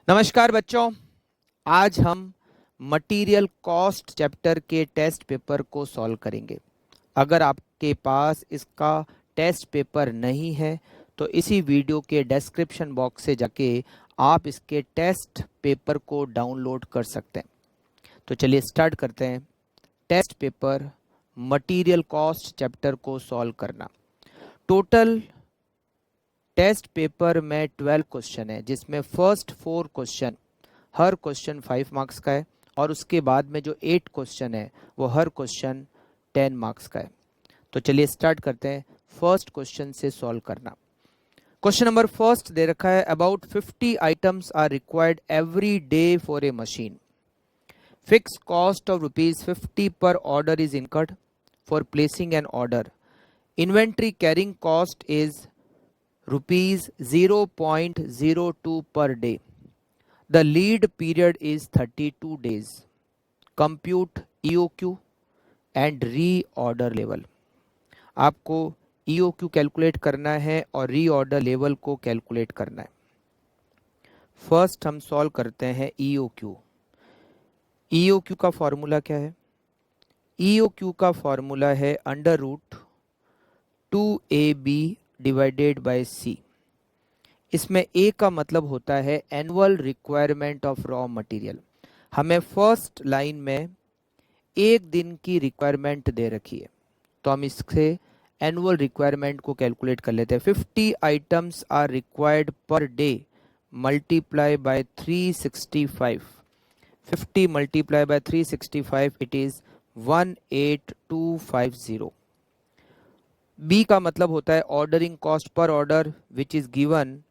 नमस्कार बच्चों, आज हम मटेरियल कॉस्ट चैप्टर के टेस्ट पेपर को सॉल्व करेंगे। अगर आपके पास इसका टेस्ट पेपर नहीं है तो इसी वीडियो के डिस्क्रिप्शन बॉक्स से जाके आप इसके टेस्ट पेपर को डाउनलोड कर सकते हैं। तो चलिए स्टार्ट करते हैं। Test paper material cost chapter को सॉल्व करना। टोटल टेस्ट पेपर में 12 क्वेश्चन है, जिसमें फर्स्ट 4 क्वेश्चन हर क्वेश्चन 5 मार्क्स का है और उसके बाद में जो 8 क्वेश्चन है वो हर क्वेश्चन 10 मार्क्स का है। तो चलिए स्टार्ट करते हैं फर्स्ट क्वेश्चन से सॉल्व करना। क्वेश्चन नंबर फर्स्ट दे रखा है, about 50 items are required every day for a machine. Fix cost of ₹50 per order is incurred for placing an order. Inventory carrying cost is ₹0.02 per day. The lead period is 32 days. Compute EOQ and reorder level. आपको EOQ calculate करना है और reorder level को calculate करना है। First हम solve करते हैं EOQ। EOQ का फॉर्मूला क्या है? EOQ का फॉर्मूला है √2AB डिवाइडेड बाय C। इसमें A का मतलब होता है annual requirement of raw material. हमें फर्स्ट लाइन में एक दिन की रिक्वायरमेंट दे रखी है, तो हम इससे एनुअल रिक्वायरमेंट को कैलकुलेट कर लेते हैं। 50 items are required per day multiply by 365। 50 multiply by 365 it is 18250। B का मतलब होता है ordering cost per order which is given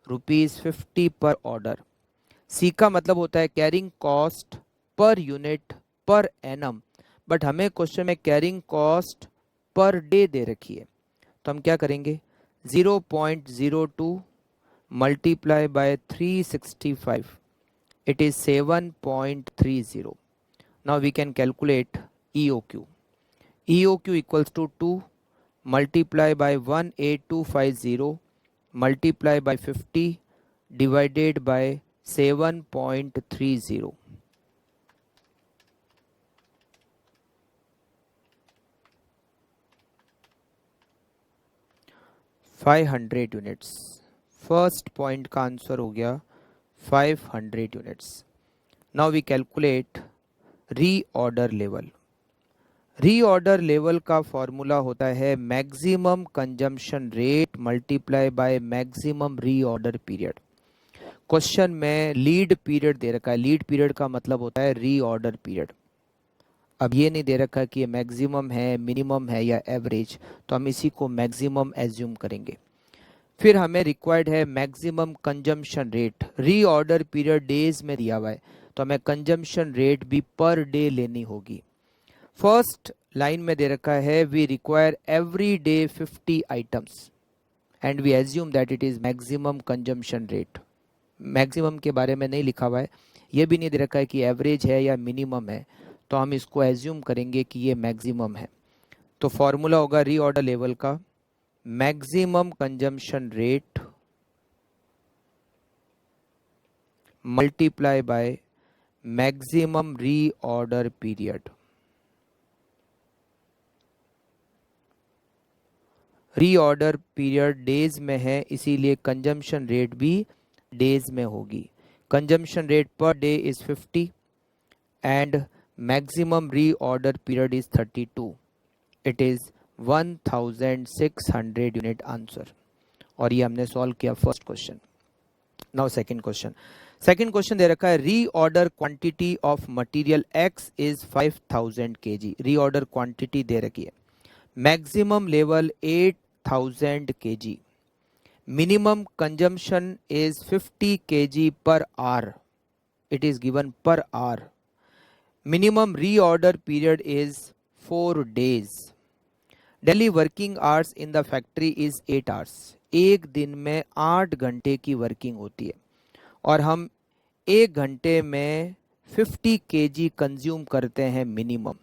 ₹50 per order. C का मतलब होता है carrying cost per unit per annum, but हमें क्वेश्चन में कैरिंग कॉस्ट पर डे दे रखी है, तो हम क्या करेंगे 0.02 multiply by 365 it is 7.30। Now we can calculate EOQ। EOQ equals to 2 multiply by 18250 multiply by 50 divided by 7.30। 500 units. First point का आंसर हो गया 500 units. Now we calculate reorder level. Reorder level का फॉर्मूला होता है maximum consumption rate multiply by maximum reorder period. Question में lead period दे रखा है, लीड पीरियड का मतलब होता है रीऑर्डर पीरियड। अब ये नहीं दे रखा कि ये मैक्सिमम है, मिनिमम है या एवरेज, तो हम इसी को मैक्सिमम एज्यूम करेंगे। फिर हमें रिक्वायर्ड है maximum consumption rate. Reorder period days में दिया हुआ है, तो हमें कंजम्पशन रेट भी पर डे लेनी होगी। फर्स्ट लाइन में दे रखा है we require every day 50 items and we assume that it is maximum consumption rate. Maximum के बारे में नहीं लिखा हुआ है, ये भी नहीं दे रखा है कि एवरेज है या मिनिमम है, तो हम इसको एज्यूम करेंगे कि ये मैक्सिमम है। तो फॉर्मूला होगा रीऑर्डर लेवल का maximum consumption rate multiply by maximum reorder period. Reorder period days में है, इसीलिए कंजम्पशन रेट भी डेज में होगी। Consumption rate per day is 50 and maximum reorder period is 32। It is 1600 unit answer. और ये हमने सॉल्व किया first question. Now second question. Second question दे रखा है reorder quantity of material X is 5000 kg। Reorder quantity दे रखी है। Maximum level 8000 kg। Minimum consumption is 50 kg per hour. It is given per hour. Minimum reorder period is 4 days. Daily working hours in the factory is 8 hours. एक दिन में 8 घंटे की working होती है और हम एक घंटे में 50 kg कंज्यूम करते हैं मिनिमम।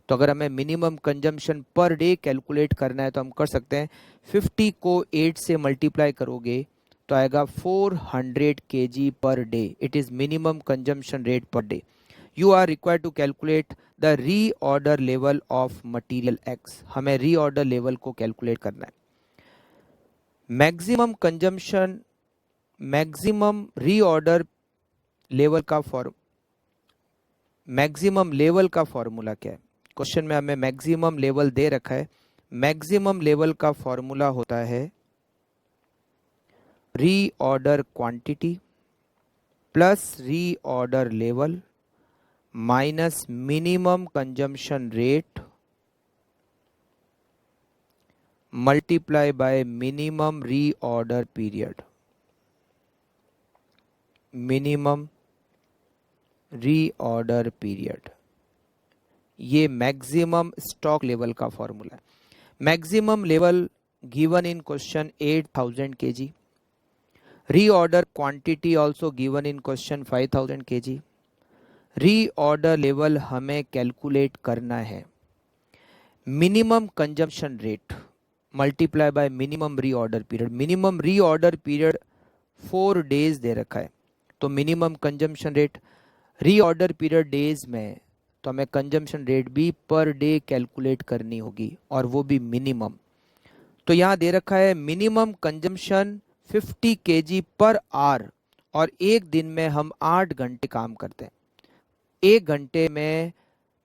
तो अगर हमें minimum consumption per day calculate करना है तो हम कर सकते हैं 50 को 8 से मल्टीप्लाई करोगे तो आएगा 400 kg per day. It is minimum consumption rate per day. You are required to calculate the reorder level of material X. हमें रीऑर्डर लेवल को कैलकुलेट करना है. Maximum consumption, maximum reorder level का मैक्सिमम लेवल का formula क्या है? Question में हमें मैक्सिमम लेवल दे रखा है. मैक्सिमम लेवल का फॉर्मूला होता है reorder quantity plus reorder level minus minimum consumption rate multiply by minimum reorder period. Minimum reorder period, ये मैक्सिमम स्टॉक लेवल का फॉर्मूला है. Maximum level given in question 8000 kg. Reorder quantity also given in question 5000 kg. Reorder level हमें calculate करना है. Minimum consumption rate multiply by minimum reorder period. Minimum reorder period 4 days दे रखा है, तो minimum consumption rate reorder period days में, तो हमें consumption rate भी पर डे कैलकुलेट करनी होगी और वो भी मिनिमम. तो यहाँ दे रखा है minimum consumption 50 kg per hour और एक दिन में हम 8 घंटे काम करते हैं. एक घंटे में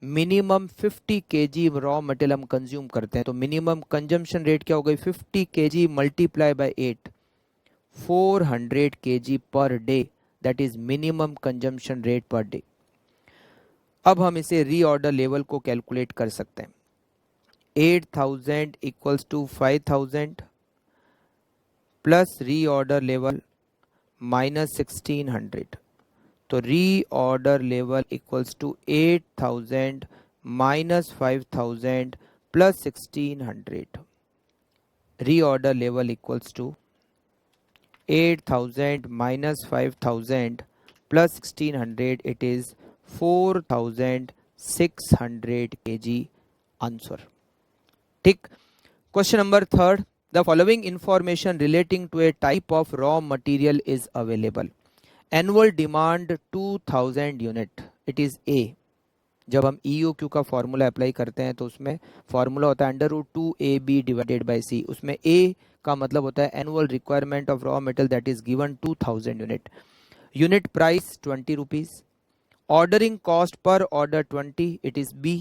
मिनिमम 50 kg रॉ मटेरियल हम कंज्यूम करते हैं. तो मिनिमम कंजम्पशन रेट क्या हो गई? 50 kg multiply by 8, 400 kg per day. That is minimum consumption rate per day. अब हम इसे रीऑर्डर लेवल को कैलकुलेट कर सकते हैं. 8000 equals to 5000 plus reorder level minus 1600. तो reorder level equals to 8000 minus 5000 plus 1600. Reorder level equals to 8000 minus 5000 plus 1600. It is 4600 kg answer. ठीक. Question number 3. The following information relating to a type of raw material is available. Annual demand 2000 unit. It is A. जब हम EOQ का formula apply करते हैं तो उसमें formula होता है √2AB डिवाइडेड बाय C. उसमें A का मतलब होता है annual requirement of raw metal that is given 2000 unit. Unit price 20 rupees. Ordering cost per order 20. It is B.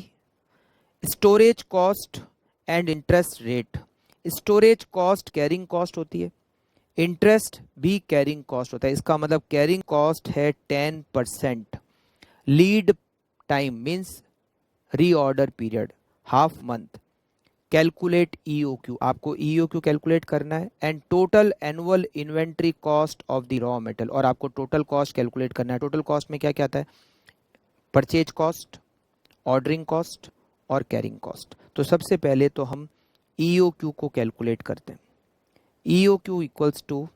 Storage cost and interest rate. Storage cost carrying cost होती है, interest भी carrying cost होता है. इसका मतलब carrying cost है 10%. Lead time means reorder period half month. Calculate EOQ. आपको EOQ calculate करना है. And total annual inventory cost of the raw metal. और आपको टोटल कॉस्ट कैलकुलेट करना है. टोटल कॉस्ट में क्या क्या आता है? परचेज कॉस्ट, ऑर्डरिंग कॉस्ट और कैरिंग कॉस्ट. तो सबसे पहले तो हम EOQ को कैलकुलेट करते हैं. EOQ equals to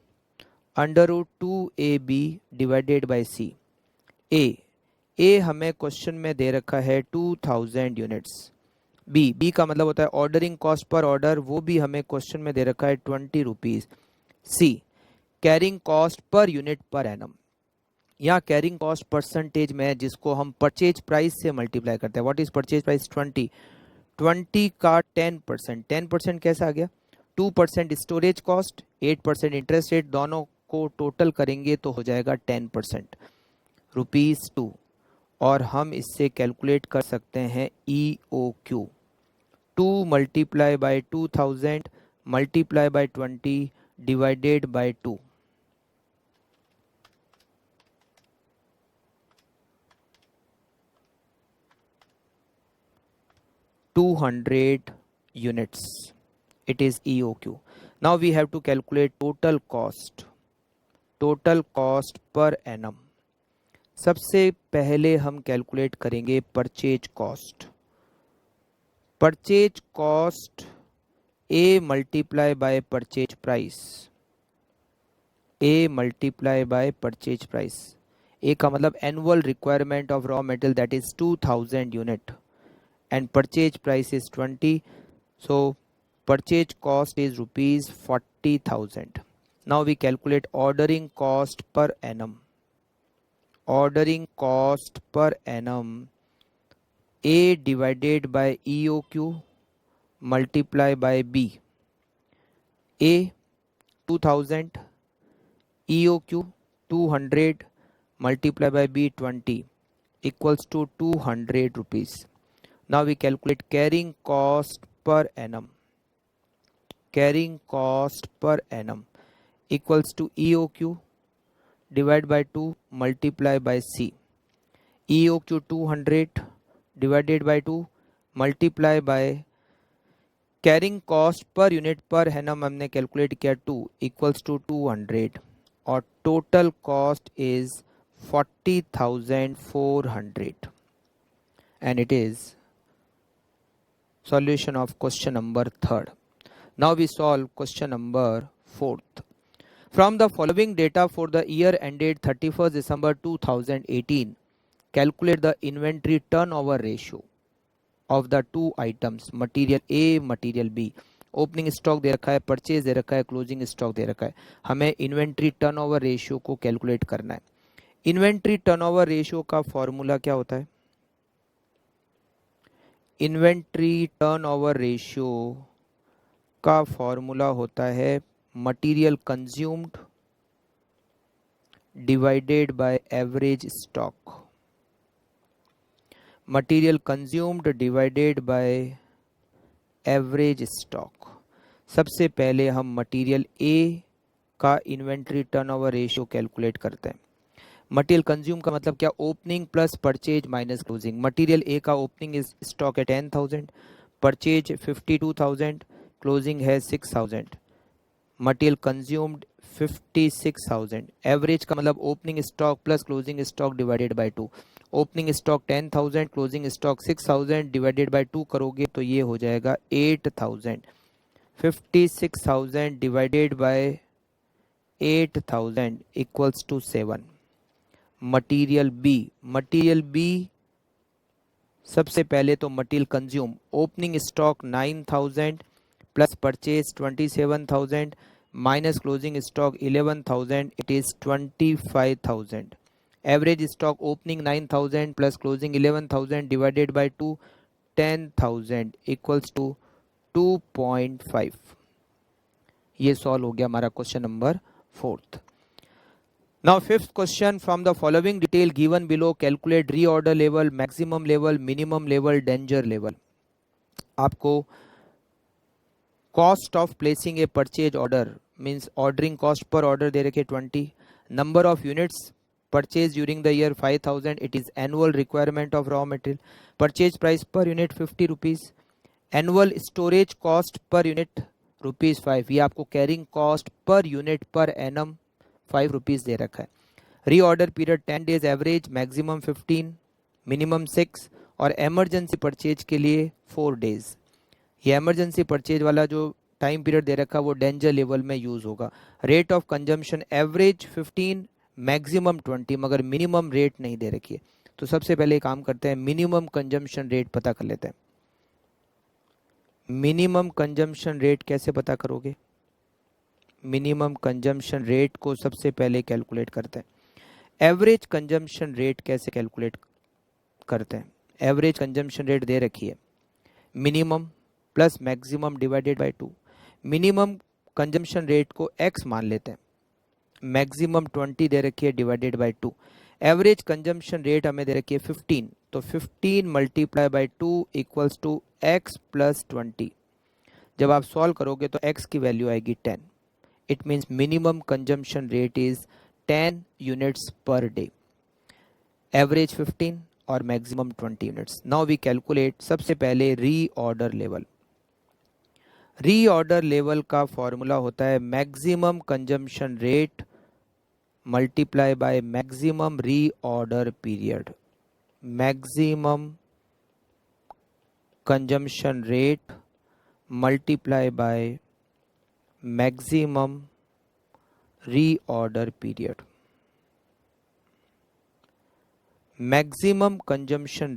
√2AB divided by C. A हमें क्वेश्चन में दे रखा है 2000 यूनिट्स. बी का मतलब होता है ऑर्डरिंग कॉस्ट पर ऑर्डर, वो भी हमें क्वेश्चन में दे रखा है 20 rupees. C carrying cost per unit per annum. यहाँ कैरिंग कॉस्ट परसेंटेज में है जिसको हम परचेज प्राइस से मल्टीप्लाई करते हैं. What is purchase price? 20 का 10%. 10% कैसे आ गया? 2% स्टोरेज कॉस्ट, 8% इंटरेस्ट रेट, दोनों को टोटल करेंगे तो हो जाएगा 10%, ₹2. और हम इससे कैलकुलेट कर सकते हैं EOQ. 2 multiply bye 2000 multiply bye 20 divided by 2. $200 units. It is EOQ. Now we have to calculate total cost. Total cost per annum. सबसे पहले हम कैलकुलेट करेंगे purchase cost. Purchase cost A multiply by purchase price. A multiply by purchase price. A का मतलब annual requirement of raw metal that is 2000 unit and purchase price is 20. So purchase cost is ₹40,000. Now we calculate ordering cost per annum. Ordering cost per annum, A divided by EOQ multiply by B. A 2000, EOQ 200 multiply by B 20 equals to 200 rupees. Now we calculate carrying cost per annum. Carrying cost per annum equals to EOQ divided by 2 multiply by C. EOQ 200 divided by 2 multiply by carrying cost per unit पर annum हमने calculate किया 2 equals to 200 और total cost is 40,400 and it is solution of question number 3rd. Now we solve question number 4th. From the following data for the year ended 31st December 2018, calculate the inventory turnover ratio of the two items material A material B. Opening stock दे रखा है, purchase दे रखा है, closing stock दे रखा है. हमें inventory turnover ratio को कैलकुलेट करना है. इन्वेंट्री टर्नओवर रेशियो का फॉर्मूला क्या होता है? इन्वेंट्री टर्नओवर रेशियो का फॉर्मूला होता है material consumed divided by average stock. Material consumed divided by average stock. सबसे पहले हम मटेरियल ए का इन्वेंट्री टर्नओवर रेशियो कैलकुलेट करते हैं. मटेरियल कंज्यूम का मतलब क्या? Opening plus purchase minus closing. Material A का ओपनिंग स्टॉक है 10,000, परचेज 52,000, क्लोजिंग है 6,000. Material consumed 56,000. एवरेज का मतलब opening stock plus closing stock divided by 2. Opening stock 10,000, closing stock 6,000 divided by 2 करोगे तो ये हो जाएगा 8,000. 56,000 divided by 8,000 equals to 7. Material B. Material B सबसे पहले तो material consume. Opening stock 9,000 plus purchase 27,000 minus closing stock 11,000, it is 25,000. Average stock opening 9,000 plus closing 11,000 divided by 2 10,000 equals to 2.5. ये solve हो गया हमारा question number 4th. Now 5th question. From the following detail given below calculate reorder level, maximum level, minimum level, danger level. आपको cost of placing a purchase order means ordering cost per order दे रखे 20. Number of units purchase during the year 5,000. It is annual requirement of raw material. Purchase price per unit 50 rupees. Annual storage cost per unit rupees 5. ये आपको carrying cost per unit per annum 5 rupees दे रखा है. Reorder period 10 days average, maximum 15, minimum 6 और emergency purchase के लिए 4 days. ये emergency purchase वाला जो टाइम पीरियड दे रखा है वो डेंजर लेवल में यूज होगा. Rate of consumption average 15, maximum 20, मगर मिनिमम रेट नहीं दे रखी है. तो सबसे पहले काम करते हैं, मिनिमम कंजम्पशन रेट पता कर लेते हैं. मिनिमम कंजम्पशन रेट कैसे पता करोगे? मिनिमम कंजम्पशन रेट को सबसे पहले कैलकुलेट करते हैं. एवरेज कंजम्पशन रेट कैसे कैलकुलेट करते हैं? एवरेज कंजम्पशन रेट दे रखी है minimum plus maximum divided by 2. Minimum consumption rate को x मान लेते हैं, मैक्सिमम 20 दे रखी है divided by 2. Average consumption rate हमें दे रखी है 15, तो 15 multiply by 2 equals to x plus 20. जब आप सॉल्व करोगे तो x की वैल्यू आएगी 10. It means minimum consumption rate is 10 units per day. Average 15 और maximum 20 units. Now we calculate सबसे पहले रीऑर्डर लेवल. रीऑर्डर लेवल का फॉर्मूला होता है maximum consumption rate multiply by maximum reorder period. Maximum consumption rate multiply by maximum reorder period. maximum consumption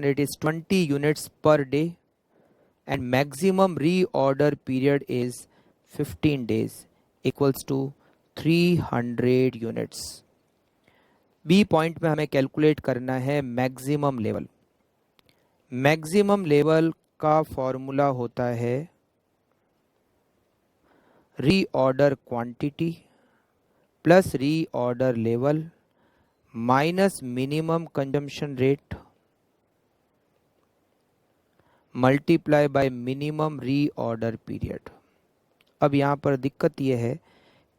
rate is 20 units per day and maximum reorder period is 15 days equals to 300 units. B point में हमें calculate करना है maximum level. Maximum level का formula होता है reorder quantity plus reorder level minus minimum consumption rate multiply by minimum reorder period. अब यहाँ पर दिक्कत यह है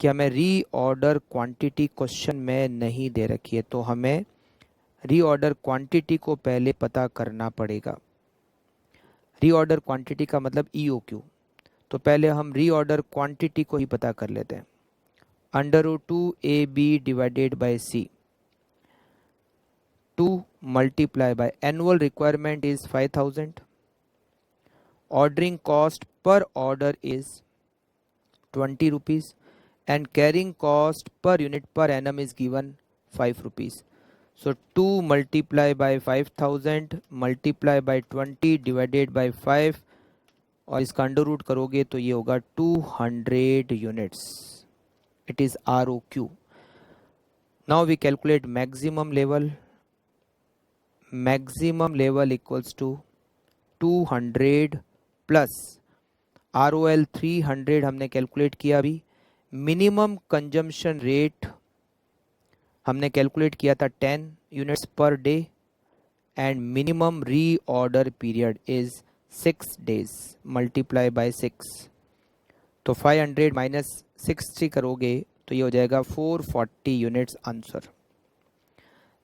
कि हमें रीऑर्डर क्वांटिटी क्वेश्चन में नहीं दे रखी है, तो हमें रीऑर्डर क्वांटिटी को पहले पता करना पड़ेगा. रीऑर्डर क्वांटिटी का मतलब EOQ. तो पहले हम रीऑर्डर क्वांटिटी को ही पता कर लेते हैं. √2AB divided by C. 2 multiply by annual requirement is 5000. Ordering cost per order is 20 rupees and carrying cost per unit per annum is given 5 rupees. So 2 multiply by 5000 multiply by 20 divided by 5 और इसका under root करोगे तो ये होगा 200 units. It is ROQ. Now we calculate maximum level. Maximum level equals to 200 plus ROL 300 हमने calculate किया अभी. Minimum consumption rate हमने कैलकुलेट किया था 10 units per day and minimum reorder period is 6 days multiply by 6. तो 500 minus 60 करोगे तो ये हो जाएगा 440 यूनिट्स आंसर.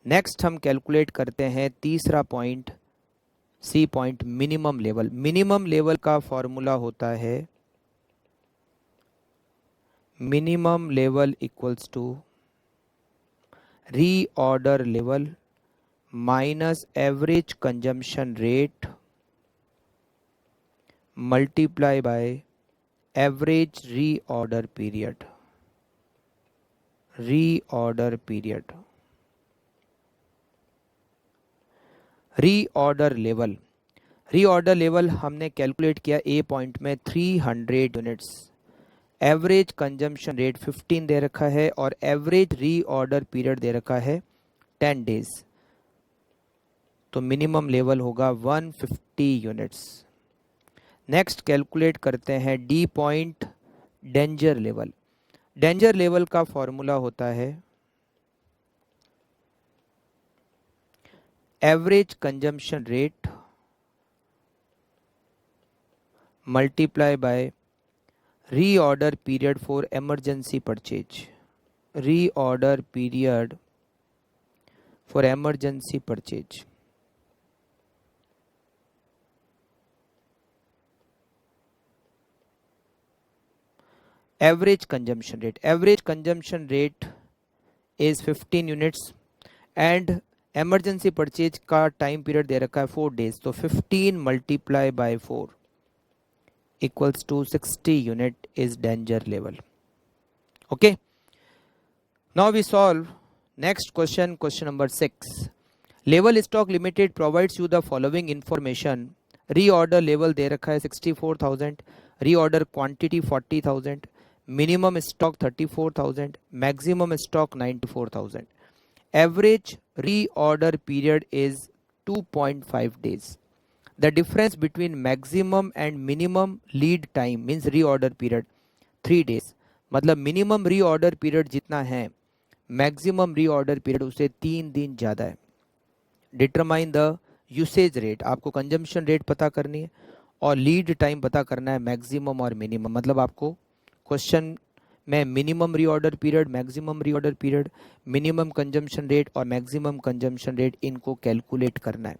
नेक्स्ट हम कैलकुलेट करते हैं तीसरा point, C point, minimum level. Minimum level का फॉर्मूला होता है minimum level equals to reorder level minus average consumption rate multiply by average reorder period. Reorder period. Reorder level. Reorder level हमने calculate किया A point में 300 units. Average consumption rate 15 दे रखा है और एवरेज रीऑर्डर पीरियड दे रखा है 10 डेज. तो मिनिमम लेवल होगा 150 यूनिट्स. नेक्स्ट कैलकुलेट करते हैं D point, danger level. Danger level का फॉर्मूला होता है average consumption rate multiply by reorder period for emergency purchase. Reorder period for emergency purchase. Average consumption rate. Average consumption rate is 15 units and emergency purchase का time period दे रखा है 4 days. तो 15 multiply by 4 equals to 60 unit is danger level. Okay, now we solve next question. Question number 6. Level stock limited provides you the following information. Reorder level दे रखा है 64,000, reorder quantity 40,000, minimum stock 34,000, maximum stock 94,000. Average reorder period is 2.5 days. The difference between maximum and minimum lead time means reorder period 3 days. मतलब minimum reorder period जितना है maximum reorder period उससे 3 दिन ज़्यादा है. Determine the usage rate. आपको consumption rate पता करनी है और lead time पता करना है maximum और minimum. मतलब आपको क्वेश्चन में minimum reorder period, maximum reorder period, minimum consumption rate और मैक्सिमम कंजम्पशन रेट इनको कैलकुलेट करना है.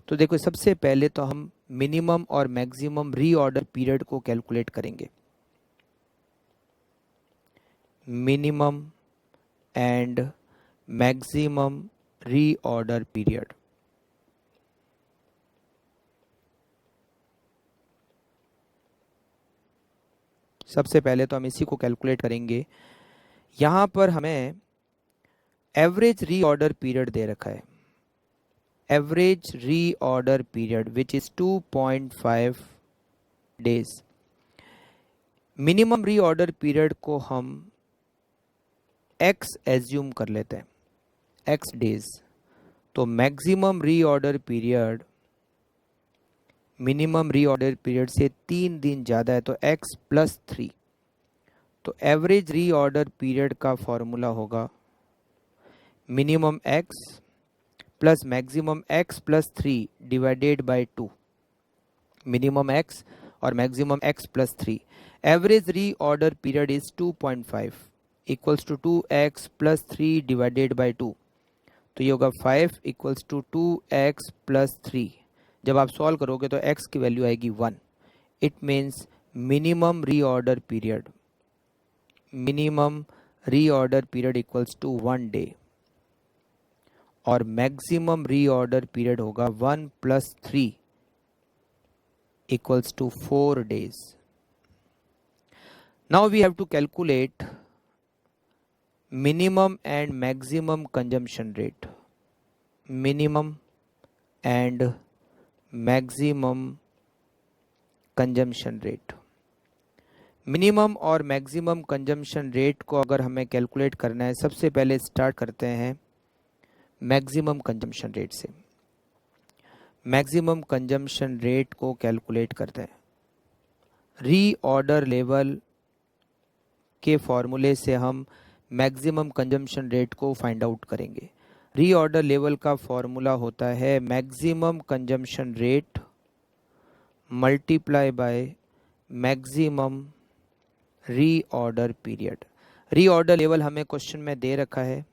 तो देखो सबसे पहले तो हम मिनिमम और मैक्सिमम रीऑर्डर पीरियड को कैलकुलेट करेंगे. Minimum and maximum reorder period. सबसे पहले तो हम इसी को कैलकुलेट करेंगे. यहाँ पर हमें एवरेज रीऑर्डर पीरियड दे रखा है. Average reorder period which is 2.5 days. Minimum reorder period को हम x एज्यूम कर लेते हैं, x डेज। तो maximum reorder period minimum reorder period से 3 दिन ज़्यादा है तो x प्लस 3। तो एवरेज रीऑर्डर पीरियड का फॉर्मूला होगा minimum x plus maximum x plus 3 divided by 2। Minimum x और maximum x plus 3। Average reorder period is 2.5 equals to 2x plus 3 divided by 2। तो ये होगा 5 इक्वल्स टू 2x प्लस 3। जब आप solve करोगे तो x की वैल्यू आएगी 1। It means minimum reorder period equals to 1 day और मैक्सिमम रीऑर्डर पीरियड होगा 1 plus 3 equals to 4 days. Now we have to calculate minimum and maximum consumption rate. Minimum and maximum consumption rate. Minimum और maximum consumption rate को अगर हमें calculate करना है, सबसे पहले स्टार्ट करते हैं मैक्सिमम कंजम्पशन रेट से। मैक्सिमम कंजम्पशन रेट को कैलकुलेट करते हैं रीऑर्डर लेवल के फॉर्मूले से। हम मैक्सिमम कंजम्पशन रेट को फाइंड आउट करेंगे। रीऑर्डर लेवल का फॉर्मूला होता है maximum consumption rate multiply by maximum reorder period. Reorder level हमें क्वेश्चन में दे रखा है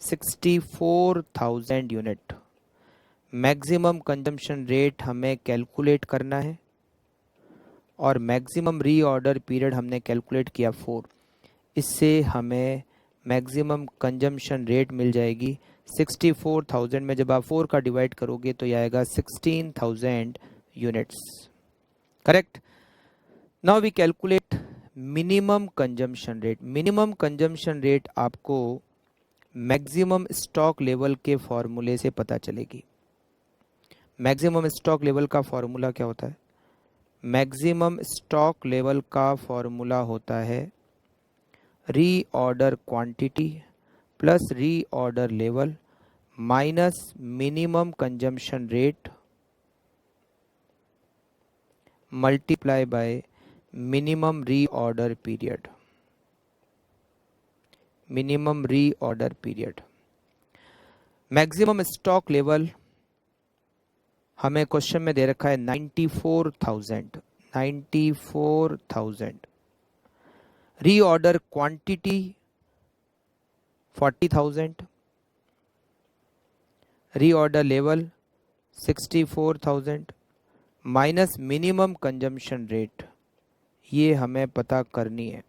64,000 यूनिट। मैक्सिमम कंजम्पशन रेट हमें कैलकुलेट करना है और मैक्सिमम रीऑर्डर पीरियड हमने कैलकुलेट किया 4। इससे हमें मैक्सिमम कंजम्पशन रेट मिल जाएगी 64,000 में जब आप 4 का डिवाइड करोगे तो ये आएगा 16,000 units. Correct. Now we calculate minimum consumption rate. Minimum consumption rate आपको मैक्सिमम स्टॉक लेवल के फॉर्मूले से पता चलेगी। मैक्सिमम स्टॉक लेवल का फॉर्मूला क्या होता है? मैक्सिमम स्टॉक लेवल का फॉर्मूला होता है reorder quantity plus reorder level minus minimum consumption rate multiply by minimum reorder period. Minimum reorder period. Maximum stock level हमें क्वेश्चन में दे रखा है 94,000। Reorder quantity 40,000। Reorder level 64,000 minus minimum consumption rate, ये हमें पता करनी है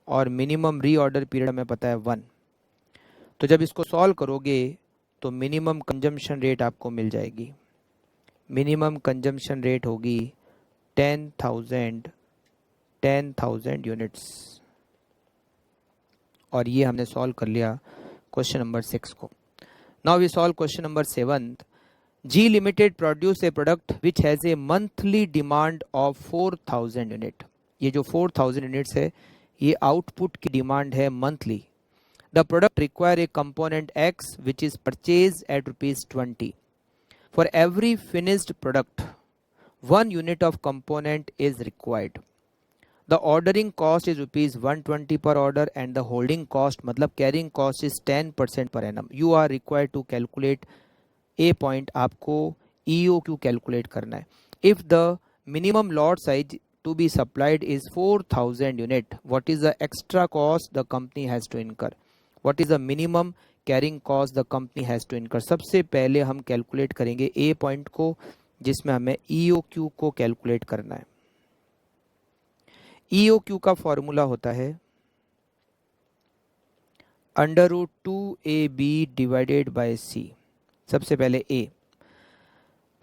और मिनिमम रीऑर्डर पीरियड हमें पता है 1। तो जब इसको सॉल्व करोगे तो मिनिमम कंजम्पशन रेट आपको मिल जाएगी। मिनिमम कंजम्पशन रेट होगी 10,000 यूनिट्स। और ये हमने सॉल्व कर लिया क्वेश्चन नंबर 6 को। Now we solve question number 7। G limited produce a product which has a monthly demand of 4,000 unit. ये जो 4,000 यूनिट्स है ये आउटपुट की डिमांड है monthly. The product require a component X which is purchase at ₹20। For every finished product, 1 unit of component is required. The ordering cost is ₹120 per order and the holding cost मतलब carrying cost is 10% per annum. You are required to calculate a point, आपको EOQ calculate करना है। If the minimum lot size to be supplied is 4,000 unit, what is the extra cost the company has to incur? What is the minimum carrying cost the company has to incur? सबसे पहले हम calculate करेंगे ए point को जिसमें हमें EOQ को calculate करना है। EOQ का फॉर्मूला होता है √2AB डिवाइडेड बाय C। सबसे पहले ए,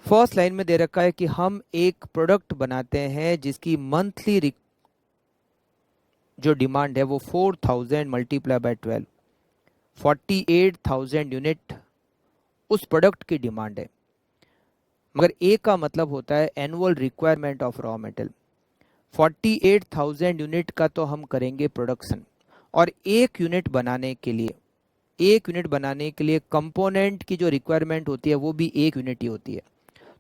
फर्स्ट लाइन में दे रखा है कि हम एक प्रोडक्ट बनाते हैं जिसकी मंथली जो डिमांड है वो 4,000 मल्टीप्लाई बाय 12, 48,000 यूनिट उस प्रोडक्ट की डिमांड है। मगर ए का मतलब होता है annual requirement of raw material. 48,000 unit का तो हम करेंगे प्रोडक्शन, और एक यूनिट बनाने के लिए कंपोनेंट की जो रिक्वायरमेंट होती है वो भी एक यूनिट ही होती है।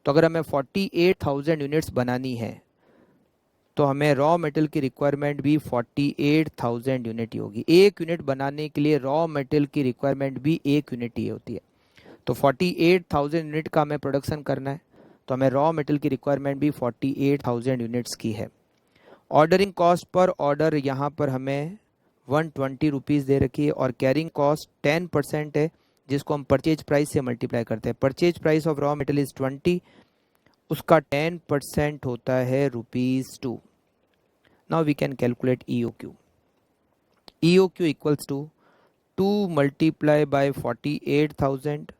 तो अगर हमें 48,000 यूनिट्स बनानी है तो हमें रॉ मटेरियल की रिक्वायरमेंट भी 48,000 यूनिट ही होगी। एक यूनिट बनाने के लिए रॉ मटेरियल की रिक्वायरमेंट भी एक यूनिट ही होती है। तो 48,000 यूनिट का हमें प्रोडक्शन करना है, तो हमें रॉ मटेरियल की रिक्वायरमेंट भी 48,000 यूनिट्स की है। ऑर्डरिंग कॉस्ट पर ऑर्डर यहाँ पर हमें 120 रुपीज़ दे रखी है, और कैरिंग कॉस्ट 10% है, जिसको हम परचेज प्राइस से मल्टीप्लाई करते हैं। Purchase price of raw material is 20, उसका 10% होता है ₹2। Now we can calculate EOQ। EOQ equals to 2 multiply by 48,000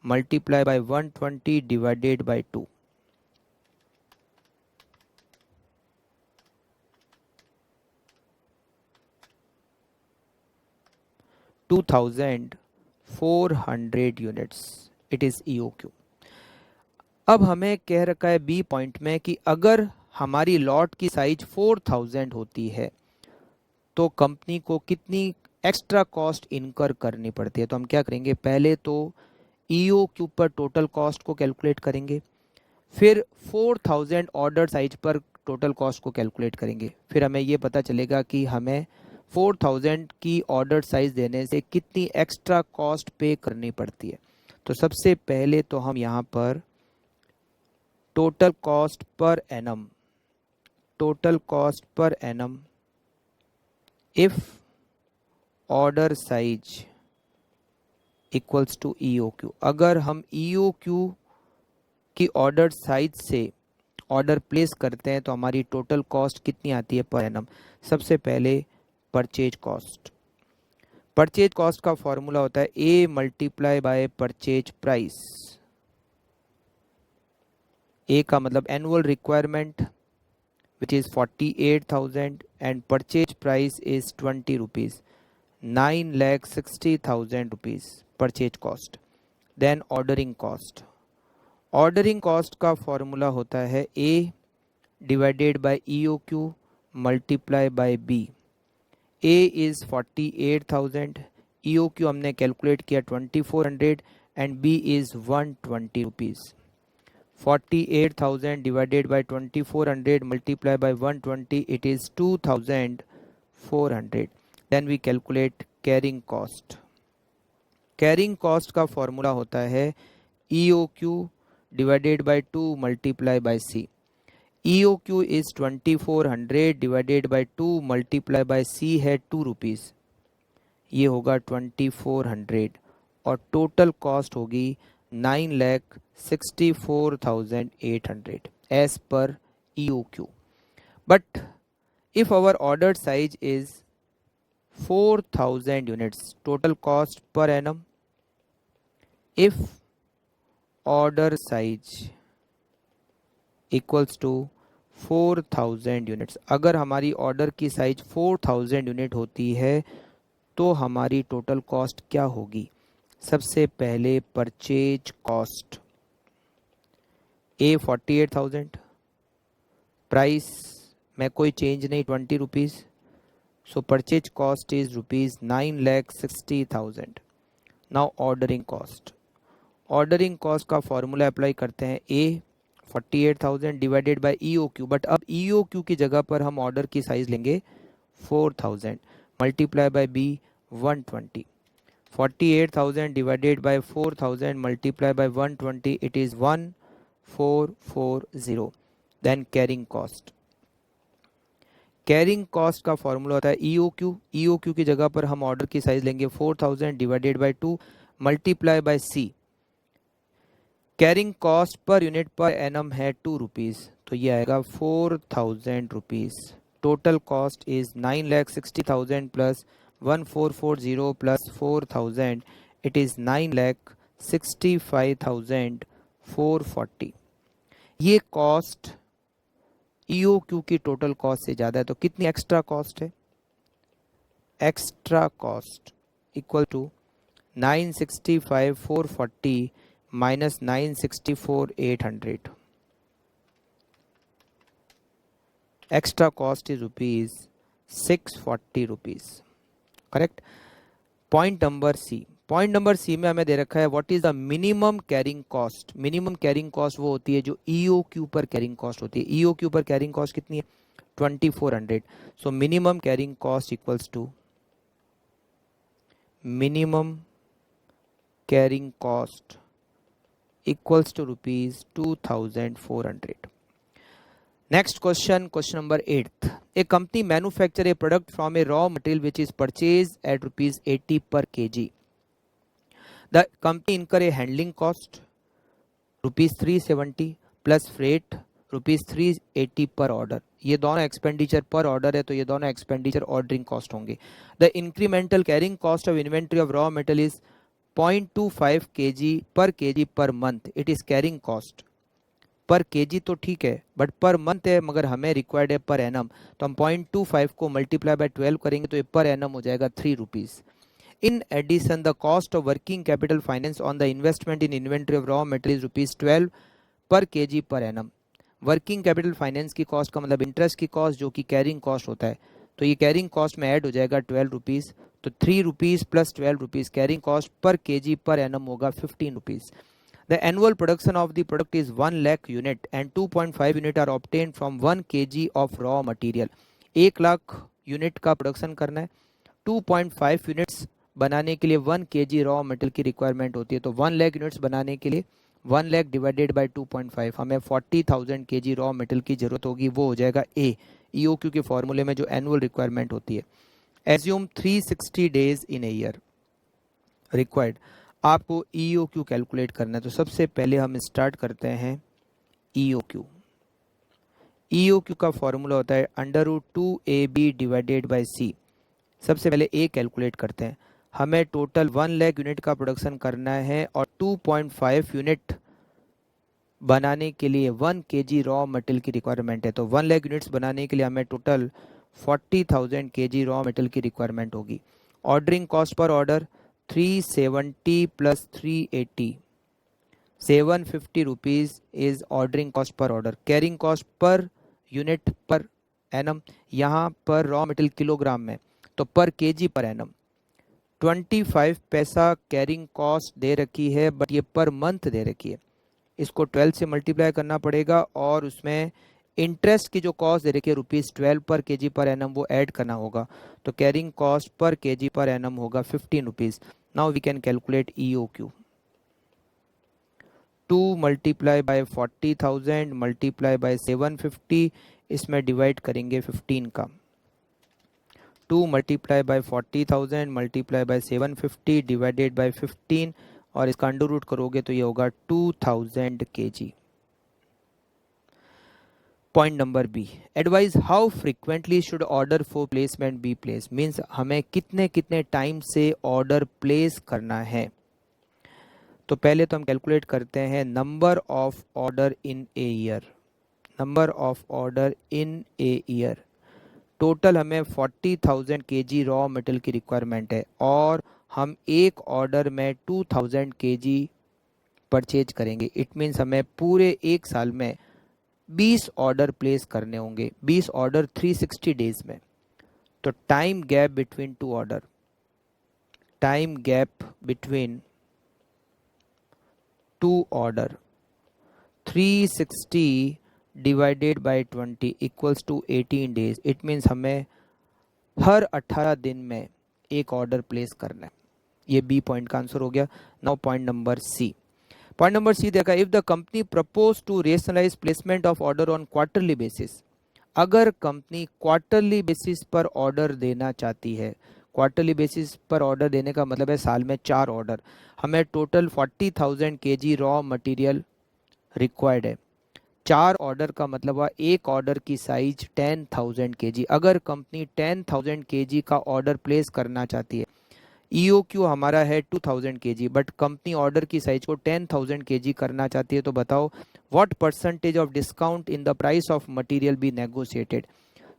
multiply by 120 divided by 2। 2,400 units, it is EOQ। अब हमें कह रखा है बी पॉइंट में कि अगर हमारी लॉट की साइज 4,000 होती है तो कंपनी को कितनी एक्स्ट्रा कॉस्ट इनकर करनी पड़ती है। तो हम क्या करेंगे, पहले तो EOQ पर टोटल कॉस्ट को कैलकुलेट करेंगे, फिर 4,000 ऑर्डर साइज पर टोटल कॉस्ट को कैलकुलेट करेंगे, फिर हमें ये पता चलेगा कि हमें 4,000 की ऑर्डर साइज देने से कितनी एक्स्ट्रा कॉस्ट पे करनी पड़ती है। तो सबसे पहले तो हम यहाँ पर total cost per annum if order size equals to EOQ, अगर हम EOQ की ऑर्डर साइज से ऑर्डर प्लेस करते हैं तो हमारी टोटल कॉस्ट कितनी आती है पर एनम। सबसे पहले परचेज कॉस्ट का फॉर्मूला होता है A multiply by purchase price. A का मतलब annual requirement which is 48,000 and purchase price is 20 rupees, 9,60,000 rupees purchase cost। Then ordering cost का फॉर्मूला होता है A divided by EOQ multiply by B। A is 48,000, EOQ हमने calculate किया 2,400 and B is 120 rupees। 48,000 divided by 2,400 multiplied by 120, it is 2,400। Then we calculate carrying cost। Carrying cost का formula होता है EOQ divided by 2 multiply by C। EOQ is 2,400 divided by 2 multiply by C है 2 rupees, ये होगा 2,400, और total cost होगी 9,64,800 as per EOQ। But if our ordered size is 4,000 units, total cost per annum, if order size equals to 4,000 units, अगर हमारी order की size 4,000 unit होती है तो हमारी टोटल कॉस्ट क्या होगी। सबसे पहले परचेज कॉस्ट A 48,000, प्राइस में कोई चेंज नहीं 20 rupees, so purchase cost is ₹9,60,000। Now ordering cost का फॉर्मूला अप्लाई करते हैं A 48,000 divided by EOQ, but अब EOQ की जगह पर हम ऑर्डर की साइज लेंगे 4,000 multiply by B 120। 48,000 divided by 4,000 multiplied by 120, it is 1,440। Then carrying cost का फॉर्मूला होता है EOQ की जगह पर हम ऑर्डर की साइज लेंगे 4,000 divided by 2 multiply by C। Carrying cost per unit per annum है 2 रुपीज़, तो ये आएगा 4,000 rupees. Total cost is 9,60,000 plus 1,440 plus 4,000, it is 9,65,440। ये कॉस्ट EOQ की टोटल कॉस्ट से ज़्यादा है, तो कितनी एक्स्ट्रा कॉस्ट है। Extra cost equal to 965,440 minus 964,800। Extra cost is ₹640, correct. Point number C में हमें दे रखा है what is the minimum carrying cost. Minimum carrying cost वो होती है जो ईओक्यू पर कैरिंग कॉस्ट होती है। ईओक्यू पर कैरिंग कॉस्ट कितनी है? 2400। So minimum carrying cost equals to minimum carrying cost equals to ₹2400। Next question number 8. A company manufacture a product from a raw material which is purchased at ₹80 per kg. The company incur a handling cost ₹370 plus freight ₹380 per order. ये दोनों expenditure पर order है तो ये दोनों expenditure ordering cost होंगे। The incremental carrying cost of inventory of raw material is 0.25 kg per month. It is carrying cost. Per kg तो ठीक है बट पर मंथ है, मगर हमें रिक्वायर्ड है पर एनम, तो हम 0.25 को मल्टीप्लाई बाय 12 करेंगे तो ये पर एनम हो जाएगा ₹3। In addition the cost of working capital finance on the investment in inventory of raw material ₹12 per kg per annum. Working capital finance की कॉस्ट का मतलब इंटरेस्ट की कॉस्ट जो कि कैरिंग कॉस्ट होता है, तो ये कैरिंग कॉस्ट में ऐड हो जाएगा ₹12, तो ₹3 plus ₹12 carrying cost per kg per annum होगा ₹15। The annual production of the product is 1 lakh unit and 2.5 unit are obtained from 1 kg of raw material. 1 lakh unit का प्रोडक्शन करना है, 2.5 यूनिट्स बनाने के लिए 1 kg रॉ मटेरियल की requirement होती है। तो 1 लाख यूनिट्स बनाने के लिए 1 लाख डिवाइडेड बाय 2.5, हमें 40,000 kg रॉ मटेरियल की जरूरत होगी। वो हो जाएगा ए ईओक्यू के फॉर्मूले में जो एनुअल रिक्वायरमेंट होती है। Assume 360 days in a year required. आपको ईओक्यू कैलकुलेट करना है तो सबसे पहले हम स्टार्ट करते हैं ईओक्यू। ईओक्यू का फॉर्मूला होता है √2AB डिवाइडेड बाय सी। सबसे पहले ए कैलकुलेट करते हैं। हमें टोटल 1 लाख यूनिट का प्रोडक्शन करना है और 2.5 यूनिट बनाने के लिए 1 kg रॉ मटेरियल की रिक्वायरमेंट है। तो 1 लाख यूनिट्स बनाने के लिए हमें टोटल 40,000 kg रॉ मटेरियल की रिक्वायरमेंट होगी। Ordering cost per order 370 plus 380, ₹750 is ordering cost per order. Carrying cost per unit per annum, यहाँ पर रॉ मटेरियल किलोग्राम में, तो पर केजी पर एनम। 25 पैसा कैरिंग कॉस्ट दे रखी है बट ये पर मंथ दे रखी है, इसको 12 से मल्टीप्लाई करना पड़ेगा और उसमें इंटरेस्ट की जो कॉस्ट दे रखी है ₹12 पर केजी पर एनम वो ऐड करना होगा। तो carrying cost per kg per annum होगा ₹15। Now we can calculate EOQ. 2 multiply by 40,000 multiply by 750, इसमें डिवाइड करेंगे 15 का। 2 multiply by 40,000 multiply by 750 divided by 15 और इसका अंडर रूट करोगे तो ये होगा 2000 kg। Point number B, advise how frequently should order for placement be place. Means हमें कितने कितने टाइम से ऑर्डर प्लेस करना है। तो पहले तो हम कैलकुलेट करते हैं number of order in a year. Number of order in a year, total हमें 40,000 kg रॉ मटेरियल की रिक्वायरमेंट है और हम एक ऑर्डर में 2000 kg परचेज करेंगे। इट मीन्स हमें पूरे एक साल में 20 ऑर्डर प्लेस करने होंगे। 20 ऑर्डर 360 डेज में। तो time gap between two order, time gap between two order 360 divided by 20 equals to 18 days. It means हमें हर 18 दिन में एक ऑर्डर प्लेस करना है। ये बी पॉइंट का आंसर हो गया। Now point number C. Point number C देखा, if the company propose to rationalise placement of order on quarterly basis. अगर कंपनी क्वार्टरली बेसिस पर ऑर्डर देना चाहती है, क्वार्टरली बेसिस पर ऑर्डर देने का मतलब है साल में 4 ऑर्डर, हमें total 40,000 kg raw material required है। 4 ऑर्डर का मतलब हुआ एक ऑर्डर की साइज 10,000 kg। अगर कंपनी 10,000 kg का ऑर्डर प्लेस करना चाहती है, ईओक्यू हमारा है 2000 kg बट कंपनी ऑर्डर की साइज को 10,000 kg करना चाहती है, तो बताओ what percentage of discount in the price of material be negotiated.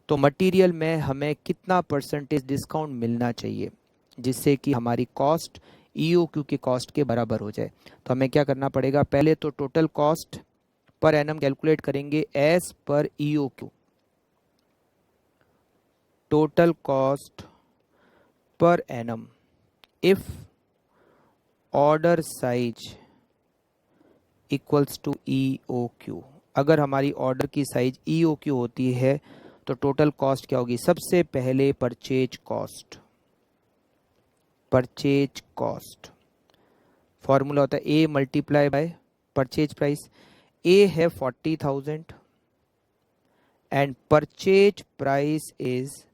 तो मटेरियल में हमें कितना परसेंटेज डिस्काउंट मिलना चाहिए जिससे कि हमारी कॉस्ट ईओक्यू की कॉस्ट के बराबर हो जाए। तो हमें क्या करना पड़ेगा, पहले तो total cost per annum calculate करेंगे as per EOQ. total cost per annum if order size equals to EOQ। अगर हमारी ऑर्डर की साइज EOQ होती है तो टोटल कॉस्ट क्या होगी? सबसे पहले परचेज कॉस्ट फॉर्मूला होता है A multiply by purchase price. ए है 40,000 एंड परचेज प्राइस इज,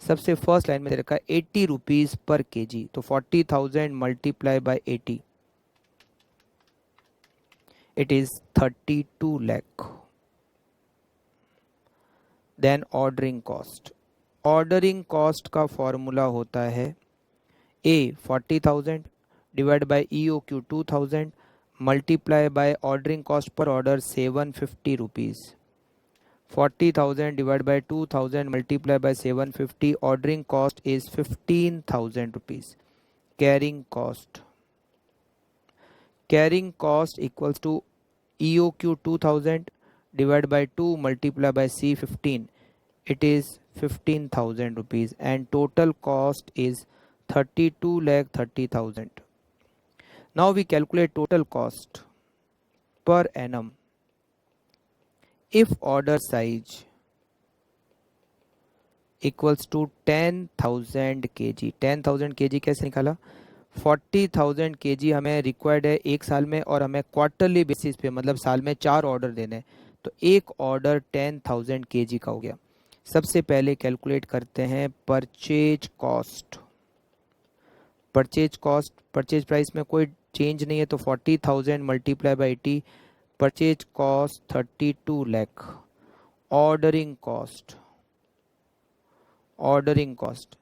सबसे फर्स्ट लाइन में दे रखा है 80 रुपीज पर केजी, तो 40,000 multiply by 80, it is 32 lakh। Then ordering cost का फॉर्मूला होता है A 40,000 divide by EOQ 2000 multiply by ordering cost per order 750 rupees. 40,000 divided by 2,000 multiplied by 750, ordering cost is 15,000 rupees. Carrying cost equals to EOQ 2000 divided by 2 multiplied by C15, it is 15,000 rupees, and total cost is 32,30,000. Now we calculate total cost per annum if order size equals to 10,000 kg। 10,000 kg कैसे निकाला? 40,000 kg हमें required है एक साल में, और हमें quarterly basis पे मतलब साल में 4 ऑर्डर देने हैं, तो एक ऑर्डर 10,000 kg का हो गया। सबसे पहले कैलकुलेट करते हैं परचेज प्राइस में कोई चेंज नहीं है, तो 40,000 multiply by 80, purchase cost 32 lakh। Ordering cost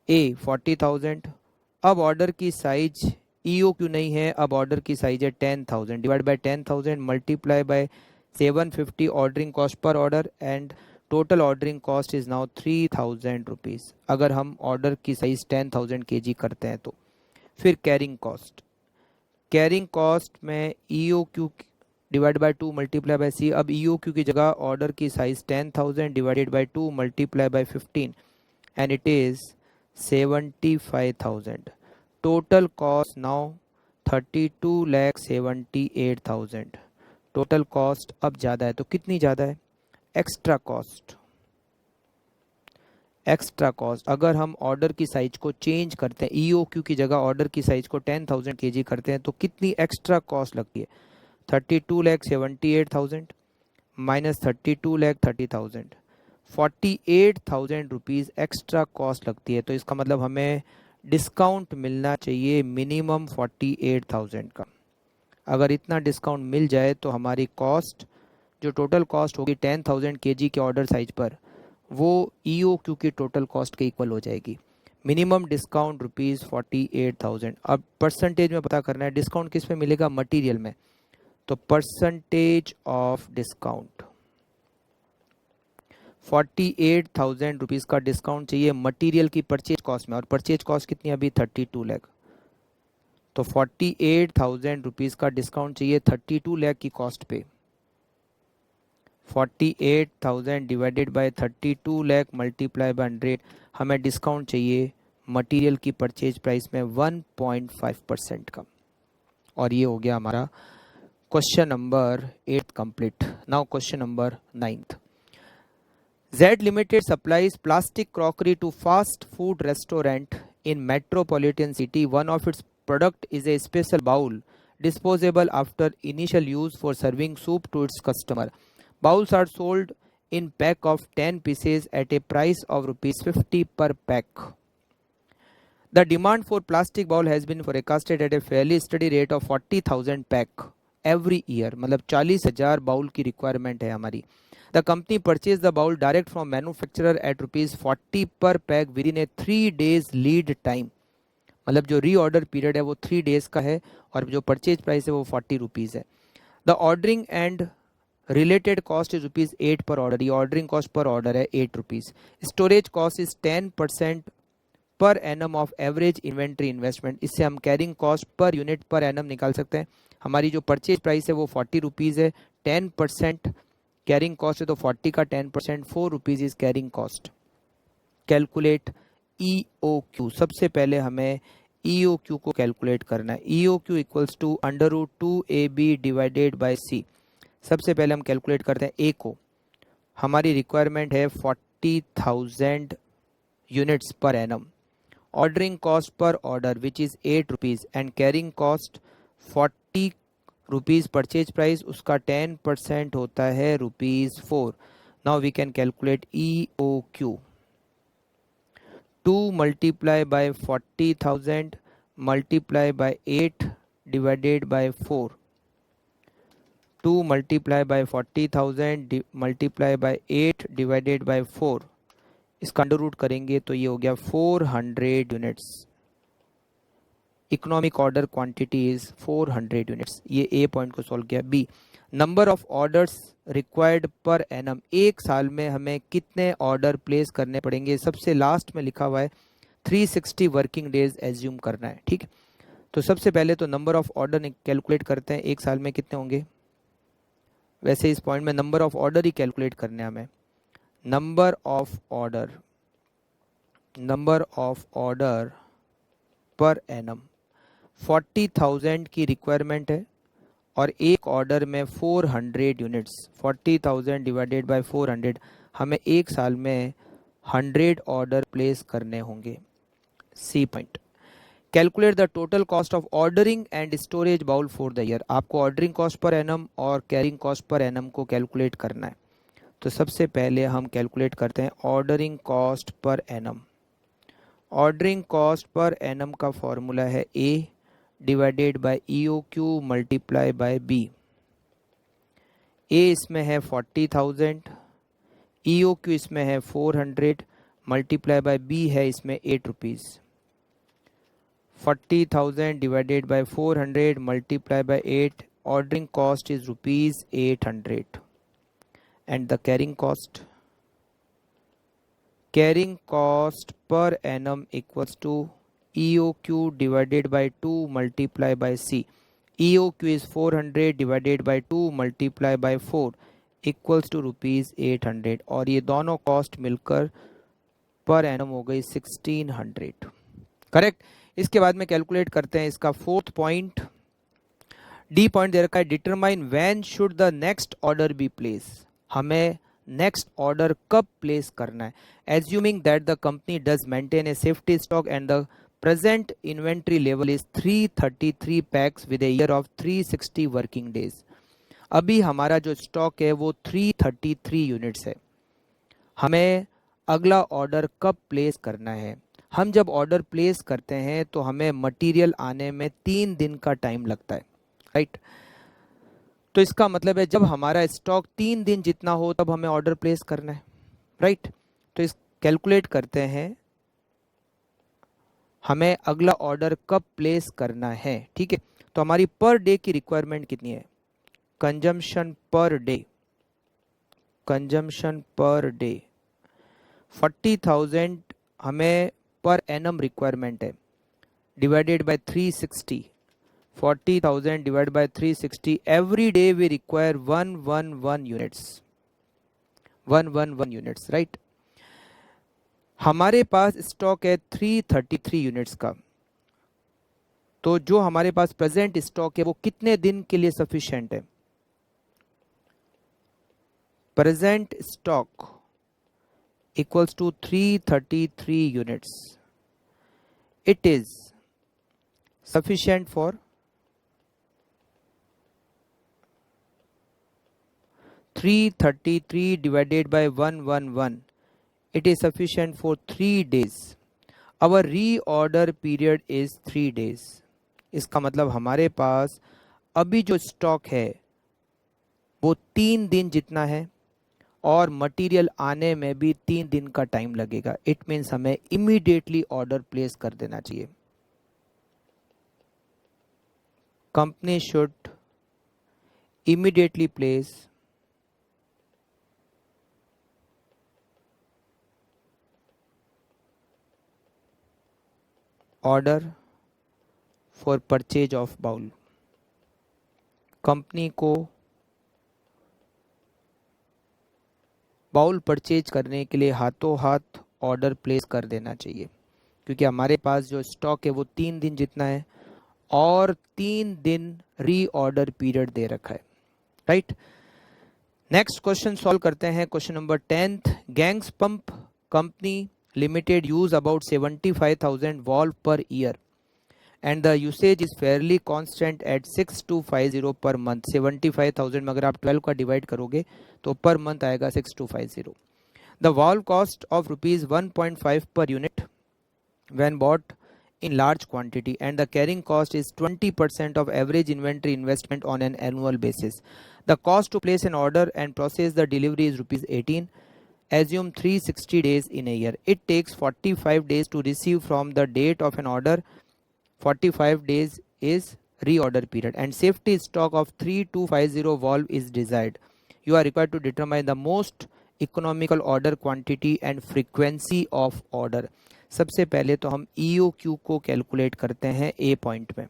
A 40,000, अब ऑर्डर की साइज EOQ नहीं है, अब ऑर्डर की साइज है 10,000 divide by 10,000 multiply by 750 ordering cost per order, and total ordering cost is now 3,000 rupees अगर हम ऑर्डर की साइज 10,000 kg करते हैं तो। फिर कैरिंग कॉस्ट में EOQ divide by 2 multiply by C। अब EOQ की जगह ऑर्डर की size 10,000 divided by 2 multiply bye 15, and it is 75,000। Total cost now 32,78,000। Total cost अब ज़्यादा है, तो कितनी ज़्यादा है? एक्स्ट्रा कॉस्ट अगर हम ऑर्डर की साइज को चेंज करते हैं, EOQ की जगह ऑर्डर की साइज को 10,000 kg करते हैं, तो कितनी एक्स्ट्रा कॉस्ट लगती है? 32,78,000 माइनस 32,30,000, 48,000 रुपीज़ एक्स्ट्रा कॉस्ट लगती है। तो इसका मतलब हमें डिस्काउंट मिलना चाहिए मिनिमम 48,000 का। अगर इतना डिस्काउंट मिल जाए तो हमारी कॉस्ट, जो टोटल कॉस्ट होगी 10,000 kg के ऑर्डर साइज पर, वो EOQ की टोटल कॉस्ट के इक्वल हो जाएगी। Minimum discount rupees 48,000। अब परसेंटेज में पता करना है, डिस्काउंट किस पे मिलेगा? मटेरियल में, तो परसेंटेज ऑफ डिस्काउंट 48,000 रुपीज़ का डिस्काउंट चाहिए मटेरियल की परचेज कॉस्ट में, और परचेज कॉस्ट कितनी अभी? 32 lakh। तो 48,000 रुपीज़ का डिस्काउंट चाहिए 32 lakh की कॉस्ट पे। 48,000 divided by 32 lakh multiply by 100, हमें डिस्काउंट चाहिए मटेरियल की परचेज प्राइस में 1.5% का। और ये हो गया हमारा question number 8 complete. Now question number 9। Z Limited supplies plastic crockery to fast food restaurant in metropolitan city. One of its product is a special bowl, disposable after initial use for serving soup to its customer. Bowls are sold in pack of 10 pieces at a price of rupees 50 per pack. The demand for plastic bowl has been forecasted at a fairly steady rate of 40,000 pack every year. मतलब 40,000 bowl की requirement है हमारी। The company purchased the bowl direct from manufacturer at rupees 40 per pack within a 3 days lead time. मतलब जो reorder period है वो 3 days का है, और जो परचेज प्राइस है वो 40 रुपीज़ है। The ordering and related cost is rupees 8 पर ऑर्डर। ये ऑर्डरिंग कॉस्ट पर ऑर्डर है 8 rupees. Storage cost is 10% per annum of average inventory investment. इससे हम carrying cost per unit per annum निकाल सकते हैं। हमारी जो परचेज प्राइस है वो 40 रुपीज़ है, 10% कैरिंग कॉस्ट है, तो 40 का 10% 4 rupees is carrying cost. Calculate EOQ। सबसे पहले हमें EOQ को कैलकुलेट करना है। EOQ equals to √2AB divided by C। सबसे पहले हम कैलकुलेट करते हैं A को। हमारी रिक्वायरमेंट है 40,000 units per annum. Ordering cost per order which is 8 rupees and carrying cost 40 rupees. Purchase price उसका 10% होता है ₹4। Now we can calculate EOQ। 2 multiply by 40,000 multiply by 8 divided by 4। 2 multiply by 40,000 multiply by 8 divided by 4। इसका under root करेंगे तो ये हो गया 400 units. Economic order quantity is 400 units. ये ए पॉइंट को सॉल्व किया। B, number of orders required per annum. एक साल में हमें कितने ऑर्डर प्लेस करने पड़ेंगे। सबसे लास्ट में लिखा हुआ है 360 वर्किंग डेज एज्यूम करना है। ठीक है, तो सबसे पहले तो नंबर ऑफ ऑर्डर कैलकुलेट करते हैं, एक साल में कितने होंगे। वैसे इस पॉइंट में number of order he calculate करने हमें। Number of order per annum 40,000 की रिक्वायरमेंट है और एक ऑर्डर में 400 यूनिट्स। 40,000 डिवाइडेड बाय 400, हमें एक साल में 100 ऑर्डर प्लेस करने होंगे। C point, calculate the total cost of ordering and storage bowl for the year. आपको ऑर्डरिंग कॉस्ट पर एनम और कैरिंग कॉस्ट पर एनम को कैलकुलेट करना है। तो सबसे पहले हम कैलकुलेट करते हैं ordering cost per annum. Ordering cost per annum का फॉर्मूला है A divided by EOQ multiply by B। A इसमें है 40,000, EOQ इसमें है 400 मल्टीप्लाई बाय B है इसमें 8 rupees. 40,000 divided by 400 multiply by 8, ordering cost is ₹800 and the carrying cost per annum equals to EOQ divided by 2 multiply by C। EOQ is 400 divided by 2 multiply by 4 equals to ₹800 और ये दोनों cost मिलकर per annum हो गई 1600। Correct. इसके बाद में calculate करते हैं इसका फोर्थ पॉइंट। डी पॉइंट दे रखा है determine when should the next order be place. हमें नेक्स्ट ऑर्डर कब प्लेस करना है। Assuming that the company does maintain a safety stock and the present inventory level is 333 packs with a year of 360 working days. अभी हमारा जो stock है वो 333 units है। हमें अगला ऑर्डर कब प्लेस करना है। हम जब ऑर्डर प्लेस करते हैं तो हमें मटेरियल आने में 3 दिन का टाइम लगता है, राइट। तो इसका मतलब है जब हमारा स्टॉक 3 दिन जितना हो तब हमें ऑर्डर प्लेस करना है, राइट। तो इस कैलकुलेट करते हैं हमें अगला ऑर्डर कब प्लेस करना है। ठीक है, तो हमारी पर डे की रिक्वायरमेंट कितनी है। कंजम्पशन पर डे 40,000 हमें पर एनम रिक्वायरमेंट है divided bye 360। 40,000 divided by 360, every day we require 111 units, 111 units, right। हमारे पास स्टॉक है 333 यूनिट्स का। तो जो हमारे पास प्रेजेंट स्टॉक है वो कितने दिन के लिए सफिशिएंट है। Present stock equals to 333 units. It is sufficient for 333 divided by 111, it is sufficient for 3 days। Our reorder period is 3 days। इसका मतलब हमारे पास अभी जो स्टॉक है वो 3 दिन जितना है और मटेरियल आने में भी 3 दिन का टाइम लगेगा। इट मीन्स हमें इमीडिएटली ऑर्डर प्लेस कर देना चाहिए। Company should immediately place order for purchase of bowl. Company को बाउल परचेज करने के लिए हाथों हाथ ऑर्डर प्लेस कर देना चाहिए, क्योंकि हमारे पास जो स्टॉक है वो 3 दिन जितना है और 3 दिन री ऑर्डर पीरियड दे रखा है, राइट। नेक्स्ट क्वेश्चन सॉल्व करते हैं। Question number 10th, gangs pump company limited use about 75,000 valve per year and the usage is fairly constant eight 6250 per month. 75,000 में अगर आप 12 का डिवाइड करोगे तो पर मंथ आएगा 6250। The valve cost of rupees 1.5 per unit when bought in large quantity and the carrying cost is 20% of average inventory investment on an annual basis. The cost to place an order and process the delivery is rupees 18. Assume 360 days in a year. It takes 45 days to receive from the date of an order. 45 days is reorder period and safety stock of 3250 valve is desired. You are required to determine the most economical order quantity and frequency of order. सबसे पहले तो हम EOQ को calculate करते हैं ए point में।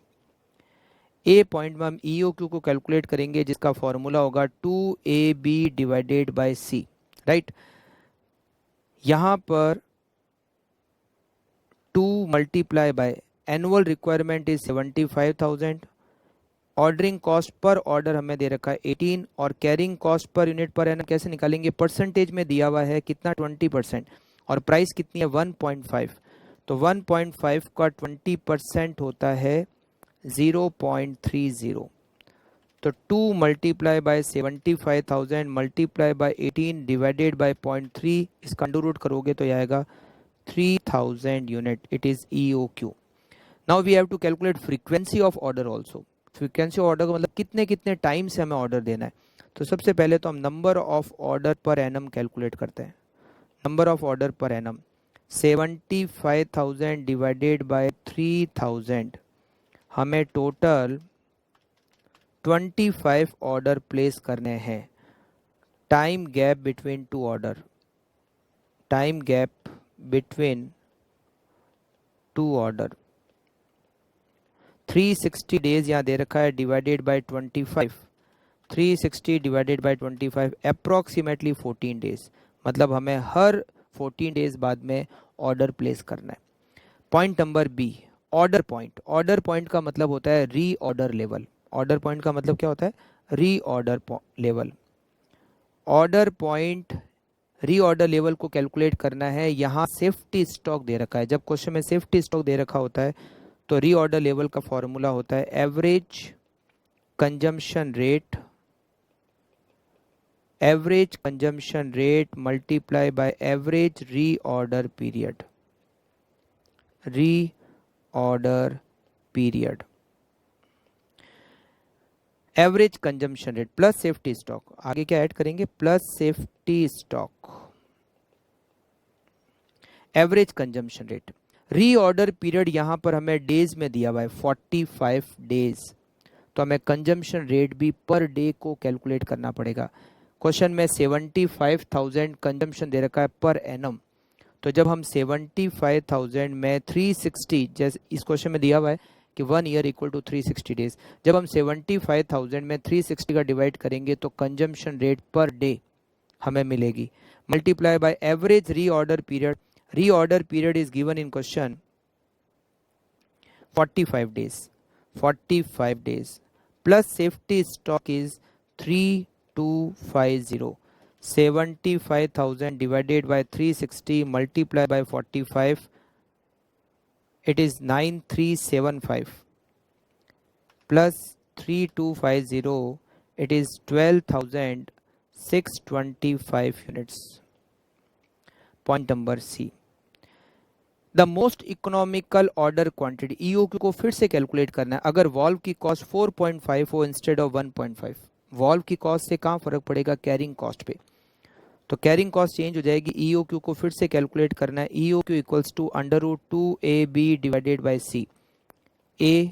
ए point में हम EOQ को कैलकुलेट करेंगे जिसका फॉर्मूला होगा 2AB divided by C, right. यहां पर 2 multiply by annual requirement is 75,000, ordering cost per order हमें दे रखा है 18 और carrying cost per unit per annum कैसे निकालेंगे, परसेंटेज में दिया हुआ है कितना 20% और प्राइस कितनी है 1.5, तो 1.5 का 20% होता है 0.30, तो 2 multiply by 75,000 multiply by 18 divided by 0.3, इसका अंडर रूट करोगे तो आएगा 3000 unit. It is EOQ। Now we have to calculate frequency of order also. Frequency of order का मतलब कितने कितने टाइम से हमें ऑर्डर देना है। तो सबसे पहले तो हम नंबर ऑफ ऑर्डर पर एनम कैलकुलेट करते हैं। Number of order per annum 75,000 divided by 3000, हमें टोटल 25 ऑर्डर प्लेस करने हैं। Time gap between two order, time gap between two order 360 days यहाँ दे रखा है divided bye 25, 360 divided bye 25 approximately 14 days, मतलब हमें हर 14 डेज बाद में ऑर्डर प्लेस करना है। Point number B, order point. Order point का मतलब होता है री ऑर्डर लेवल। ऑर्डर पॉइंट का मतलब क्या होता है, री ऑर्डर लेवल। ऑर्डर पॉइंट री ऑर्डर लेवल को कैलकुलेट करना है। यहाँ सेफ्टी स्टॉक दे रखा है, जब क्वेश्चन में सेफ्टी स्टॉक दे रखा होता है तो री ऑर्डर लेवल का फॉर्मूला होता है average consumption rate, average consumption rate multiply by average री ऑर्डर पीरियड, री order period. Average consumption rate plus safety stock, आगे क्या ऐड करेंगे plus safety stock, average consumption rate. री ऑर्डर पीरियड यहां पर हमें डेज में दिया हुआ है 45 डेज, तो हमें कंजम्पशन रेट भी पर डे को कैलकुलेट करना पड़ेगा। क्वेश्चन में 75,000 कंजम्पशन दे रखा है पर एनम, तो जब हम 75,000 में 360, जैसे इस क्वेश्चन में दिया हुआ है कि 1 ईयर इक्वल टू 360 डेज, जब हम 75,000 में 360 का डिवाइड करेंगे तो कंजम्पशन रेट पर डे हमें मिलेगी, मल्टीप्लाई बाय एवरेज री order period. Reorder period is given in question 45 days, 45 days plus safety stock is 3250, 75,000 divided by 360 multiplied by 45, it is 9375 plus 3250, it is 12,625 units. Point number C, the most economical order quantity. EOQ को फिर से calculate करना है। अगर valve की cost 4.5 हो instead of 1.5, valve की cost से कहाँ फर्क पड़ेगा, कैरिंग कॉस्ट पे, तो कैरिंग कॉस्ट चेंज हो जाएगी। EOQ को फिर से कैलकुलेट करना है। EOQ equals to under root 2AB divided by C। A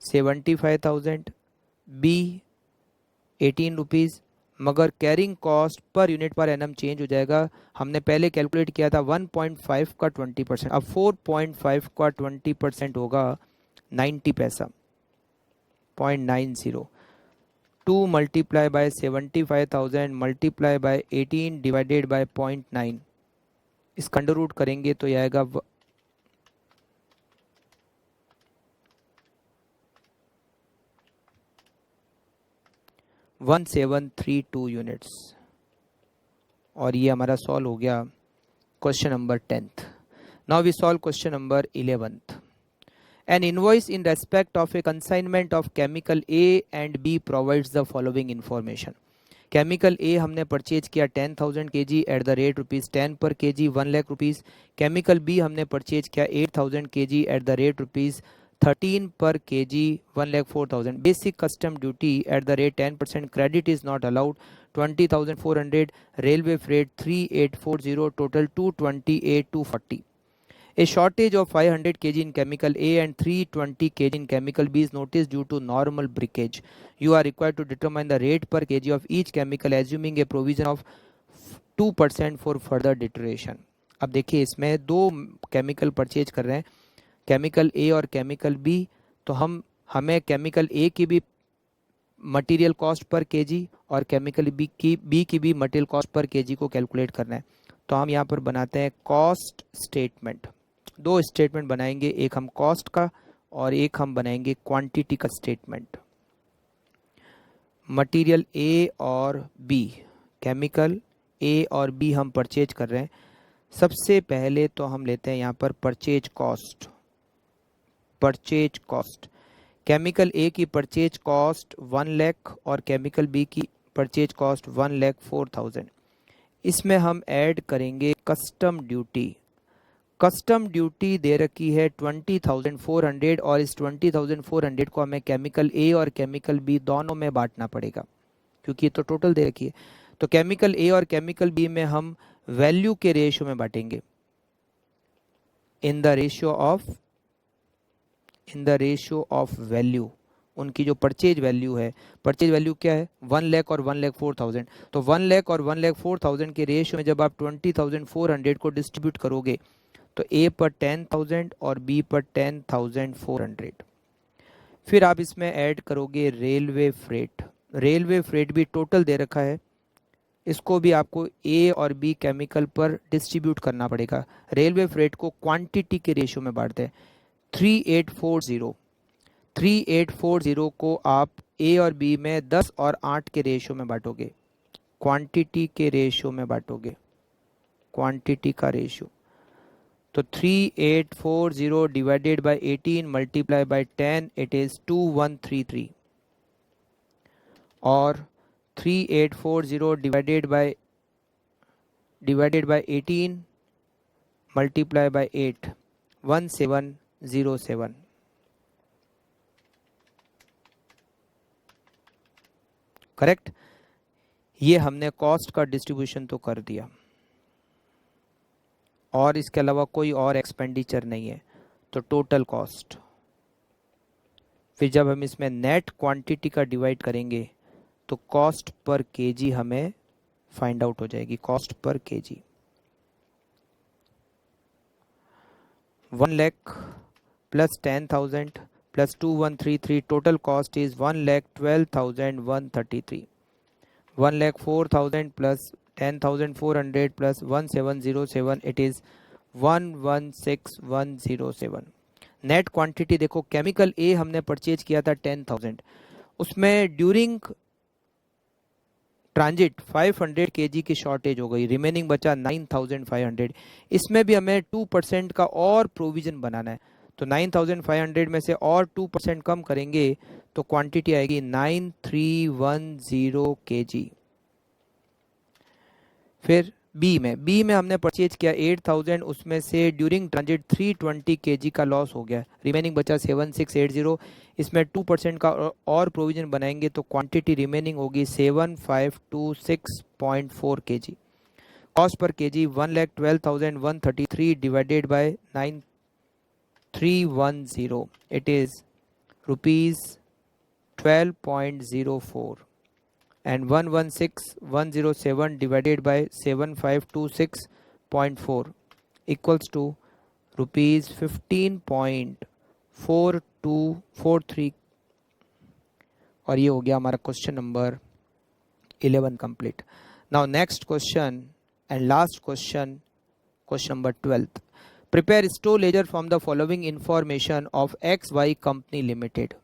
75,000, B 18 rupees, मगर carrying cost per unit per annum change हो जाएगा। हमने पहले कैलकुलेट किया था 1.5 का 20%, अब 4.5 का 20% होगा 90 पैसा, 0.90। 2 multiply by 75,000 multiply by 18 divided bye 0.9, इसका अंडर रूट करेंगे तो ये आएगा 1732 यूनिट्स। और ये हमारा सॉल्व हो गया question number 10th। Now we solve question number 11th। An invoice in respect of a consignment of chemical A and B provides the following information. Chemical A हमने परचेज किया 10,000 kg एट द रेट ₹10 पर kg 1 lakh rupees. Chemical B हमने purchase किया 8,000 kg at the rate ₹13 पर kg 1,04,000। Basic custom duty at the rate 10%, credit is not allowed 20,400, railway freight 3840, total 228,240। A shortage of 500 kg in chemical A and 320 kg in chemical B is noticed due to normal breakage. You are required to determine the rate per kg of each chemical assuming a provision of 2% for further deterioration. अब देखिए इसमें दो chemical purchase कर रहे हैं, chemical ए और chemical B. तो हमें केमिकल ए की भी मटेरियल कॉस्ट पर केजी और केमिकल बी की भी मटेरियल कॉस्ट पर केजी को कैलकुलेट करना है। तो हम यहाँ पर बनाते हैं कॉस्ट स्टेटमेंट। दो स्टेटमेंट बनाएंगे, एक हम कॉस्ट का और एक हम बनाएंगे क्वांटिटी का स्टेटमेंट। मटेरियल ए और बी, केमिकल ए और बी हम परचेज कर रहे हैं। सबसे पहले तो हम लेते हैं यहाँ पर purchase cost. Purchase cost, chemical A की परचेज कॉस्ट 1 लाख और केमिकल बी की परचेज कॉस्ट 1,04,000। इसमें हम ऐड करेंगे कस्टम ड्यूटी। कस्टम ड्यूटी दे रखी है 20,400 और इस 20,400 को हमें केमिकल ए और केमिकल बी दोनों में बांटना पड़ेगा क्योंकि ये तो टोटल दे रखी है। तो केमिकल ए और केमिकल बी में हम वैल्यू के रेशियो में बांटेंगे, in the ratio of value. उनकी जो परचेज वैल्यू है, परचेज वैल्यू क्या है 1 लाख और 1,04,000। तो 1 लाख और 1,04,000 के रेशियो में जब आप 20,400 को डिस्ट्रीब्यूट करोगे तो ए पर 10,000 और बी पर 10,400। फिर आप इसमें ऐड करोगे रेलवे फ्रेट। रेलवे फ्रेट भी टोटल दे रखा है, इसको भी आपको ए और बी केमिकल पर डिस्ट्रीब्यूट करना पड़ेगा। रेलवे फ्रेट को क्वांटिटी के रेशियो में बांटते हैं 3840। 3840 को आप ए और बी में 10 और 8 के रेशियो में बांटोगे, क्वांटिटी के रेशियो में बांटोगे, क्वांटिटी का रेशियो। तो 3840 divided by 18 multiply by 10 it is 2133 और 3840 divided by 18 multiply by 8 1707। Correct. ये हमने कॉस्ट का डिस्ट्रीब्यूशन तो कर दिया और इसके अलावा कोई और एक्सपेंडिचर नहीं है, तो टोटल कॉस्ट। फिर जब हम इसमें नेट क्वांटिटी का डिवाइड करेंगे तो कॉस्ट पर केजी हमें फाइंड आउट हो जाएगी। Cost per KG 1 lakh plus 10,000 plus 2133, total cost is 1,12,133। 1,04,000 plus 10,400 plus 1707 it is 116107। Net quantity देखो, केमिकल ए हमने परचेज किया था 10,000, उसमें ड्यूरिंग ट्रांजिट 500 केजी की शॉर्टेज हो गई, रिमेनिंग बचा 9,500। इसमें भी हमें 2% का और प्रोविजन बनाना है, तो 9,500 में से और 2% कम करेंगे तो क्वांटिटी आएगी 9,310 केजी। फिर बी में हमने परचेज किया 8,000, उसमें से ड्यूरिंग ट्रांजिट 320 केजी का लॉस हो गया, रिमेनिंग बचा 7,680। इसमें 2% का और प्रोविजन बनाएंगे तो क्वांटिटी रिमेनिंग होगी 7,526.4 KG. Cost per KG 1,12,133 divided by 9,310 it is ₹12.04 and 116,107 divided by 7,526.4 equals to ₹15.4243। और ये हो गया हमारा question number 11 complete. Now next question and last question question number 12th, prepare store ledger from the following information of X Y company limited.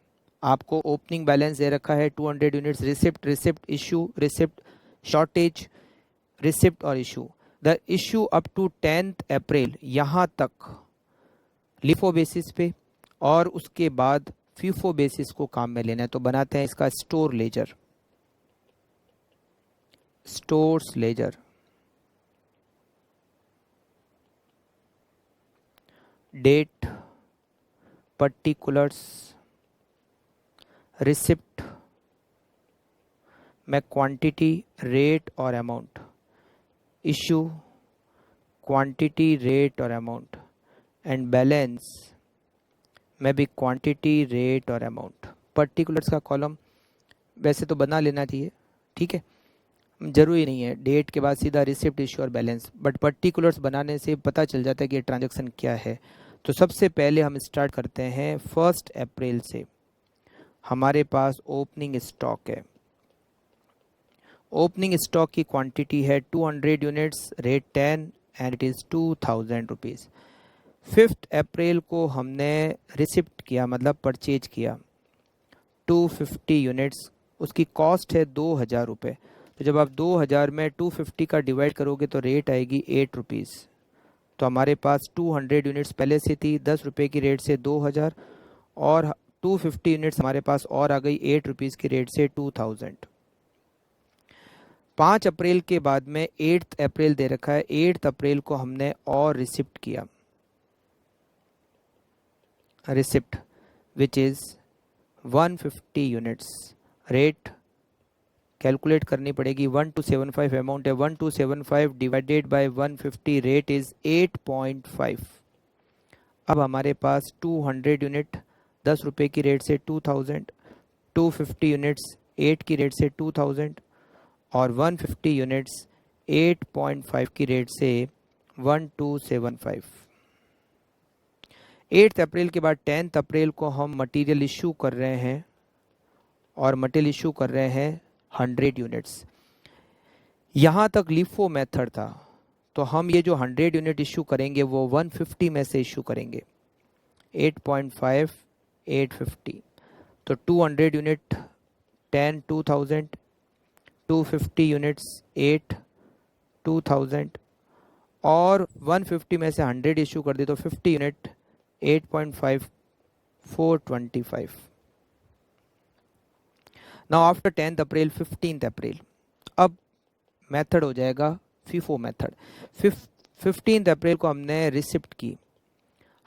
आपको opening balance दे रखा है 200 units, receipt issue, receipt shortage, receipt और issue. The issue up to 10th April, यहाँ तक LIFO basis पे और उसके बाद फीफो बेसिस को काम में लेना है। तो बनाते हैं इसका store ledger, stores ledger. Date, particulars, receipt में क्वांटिटी, रेट और अमाउंट, इशू, क्वांटिटी, रेट और अमाउंट, एंड बैलेंस में भी क्वांटिटी, रेट और अमाउंट। पर्टिकुलर्स का कॉलम वैसे तो बना लेना चाहिए, ठीक है, जरूरी नहीं है डेट के बाद सीधा रिसिप्ट, इशू और बैलेंस, बट पर्टिकुलर्स बनाने से पता चल जाता है कि ये ट्रांजैक्शन क्या है। तो सबसे पहले हम स्टार्ट करते हैं 1 अप्रैल से। हमारे पास ओपनिंग स्टॉक है, ओपनिंग स्टॉक की क्वांटिटी है 200 units, rate 10 and it is 2000 rupees. 5 अप्रैल को हमने रिसिप्ट किया, मतलब परचेज किया 250 यूनिट्स, उसकी कॉस्ट है 2000 रुपये। तो जब आप 2000 में 250 का डिवाइड करोगे तो रेट आएगी 8 रुपीज़। तो हमारे पास 200 यूनिट्स पहले से थी, 10 रुपये की रेट से 2000, और 250 यूनिट्स हमारे पास और आ गई 8 रुपीज़ की रेट से 2000। 5 अप्रैल के बाद में 8 अप्रैल दे रखा है, 8 अप्रैल को हमने और रिसिप्ट किया, receipt which is 150 units. Rate calculate करनी पड़ेगी, 1275 अमाउंट है, 1275 डिवाइडेड बाय 150, रेट इज़ 8.5। अब हमारे पास 200 यूनिट 10 रुपये की रेट से 2000, 250 यूनिट्स 8 की रेट से 2000 और 150 यूनिट्स 8.5 की रेट से 1275। 8 अप्रैल के बाद 10 अप्रैल को हम मटेरियल इशू कर रहे हैं, और मटेरियल इशू कर रहे हैं 100 यूनिट्स। यहाँ तक लिफो मेथड था, तो हम ये जो 100 यूनिट इशू करेंगे वो 150 में से इशू करेंगे, 8.5 850। तो 200 यूनिट 10 2000, 250 यूनिट्स 8 2000, और 150 में से 100 इशू कर दे तो 50 यूनिट 8.5 425। नाउ आफ्टर 10th अप्रैल 15th अप्रैल, अब मेथड हो जाएगा फीफो मेथड। 15th अप्रैल को हमने रिसिप्ट की,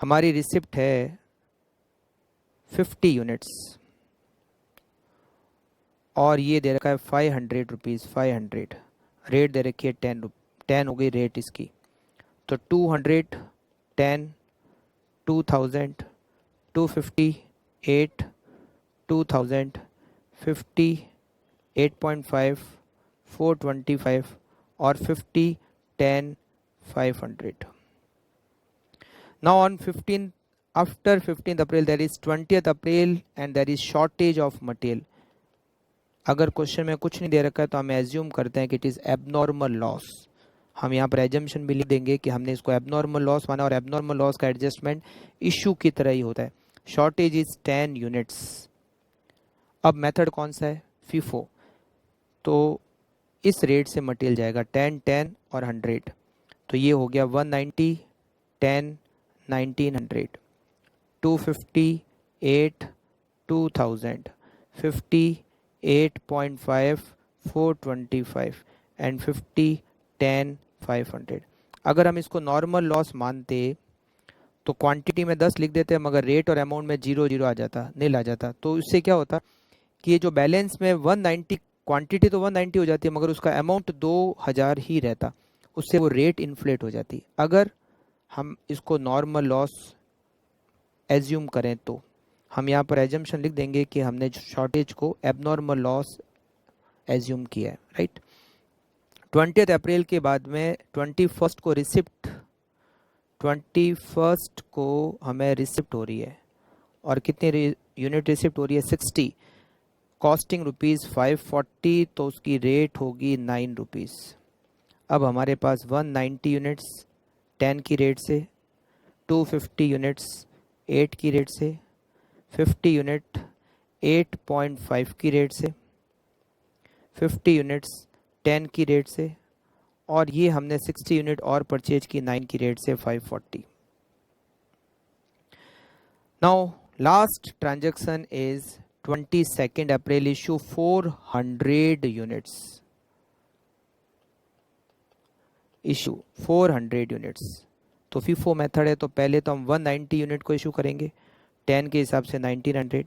हमारी रिसिप्ट है 50 यूनिट्स, और ये दे रखा है 500 रुपीज़, 500 रेट दे रखी है 10 हो गई रेट इसकी। तो 200 10 2000 250 8 2000 50 8.5 425 और 50 10 500। Now on 15th, after 15th April there is 20th April and there is shortage of material। अगर क्वेश्चन में कुछ नहीं दे रखा है तो हम एज्यूम करते हैं कि इट इज़ एबनॉर्मल लॉस। हम यहाँ पर एजम्पशन भी लिख देंगे कि हमने इसको एबनॉर्मल लॉस माना, और एबनॉर्मल लॉस का एडजस्टमेंट इशू की तरह ही होता है। Shortage is 10 units. अब मेथड कौन सा है? फीफो। तो इस रेट से मटेरियल जाएगा 10 10 और 100। तो ये हो गया 190 10 1900, 250 8 2000, 50 8.5 425 एंड 50 10 500। अगर हम इसको नॉर्मल लॉस मानते तो क्वांटिटी में 10 लिख देते हैं, मगर रेट और अमाउंट में 0 0 आ जाता, नील आ जाता। तो इससे क्या होता कि ये जो बैलेंस में 190, क्वांटिटी तो 190 हो जाती है मगर उसका अमाउंट 2000 ही रहता, उससे वो रेट इन्फ्लेट हो जाती। अगर हम इसको नॉर्मल लॉस एज्यूम करें तो हम यहाँ पर एजम्पशन लिख देंगे कि हमने शॉर्टेज को एबनॉर्मल लॉस एज्यूम किया है, राइट। 20th अप्रैल के बाद में 21st को रिसिप्ट, 21st को हमें रिसिप्ट हो रही है, और कितने यूनिट रिसिप्ट हो रही है? 60, कॉस्टिंग रुपीज़ 540, तो उसकी रेट होगी 9 रुपीज़। अब हमारे पास 190 यूनिट्स 10 की रेट से, 250 यूनिट्स 8 की रेट से, 50 यूनिट 8.5 की रेट से, 50 यूनिट्स 10 की रेट से, और ये हमने 60 यूनिट और परचेज की 9 की रेट से 540. Now last transaction is 22 April, issue 400 units, issue 400 units. तो फीफो मेथड है, तो पहले तो हम 190 यूनिट को इशू करेंगे 10 के हिसाब से 1900,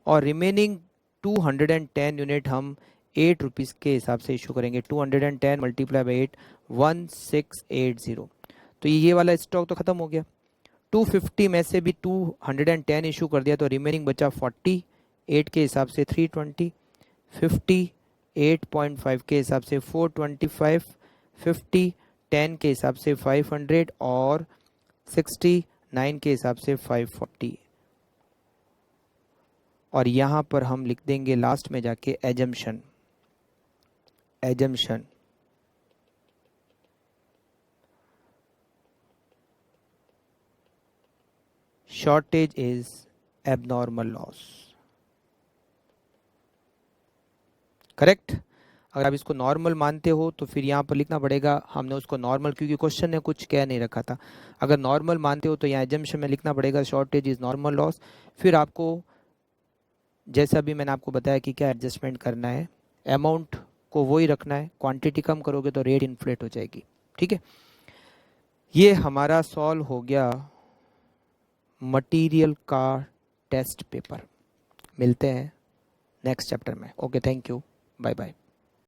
और रिमेनिंग 210 यूनिट हम 8 रुपीज़ के हिसाब से इशू करेंगे. 210 मल्टीप्लाई बाई 8 1680. तो ये वाला स्टॉक तो ख़त्म हो गया. 250 में से भी 210 इशू कर दिया, तो रिमेनिंग बचा 40. 8 के हिसाब से 320, 50 8.5 के हिसाब से 425, 50 10 के हिसाब से 500, और 60 9 के हिसाब से 540. और यहाँ पर हम लिख देंगे लास्ट में जाके assumption. Shortage is abnormal loss. Correct. अगर आप इसको नॉर्मल मानते हो तो फिर यहाँ पर लिखना पड़ेगा, हमने उसको नॉर्मल, क्योंकि क्वेश्चन ने कुछ कह नहीं रखा था. अगर नॉर्मल मानते हो तो यहाँ एजम्पशन में लिखना पड़ेगा शॉर्टेज इज नॉर्मल लॉस. फिर आपको जैसा भी मैंने आपको बताया कि क्या एडजस्टमेंट करना है, अमाउंट को वही रखना है, क्वांटिटी कम करोगे तो रेट इन्फ्लेट हो जाएगी. ठीक है, ये हमारा सॉल्व हो गया मटेरियल का टेस्ट पेपर. मिलते हैं नेक्स्ट चैप्टर में. Okay, thank you, bye bye.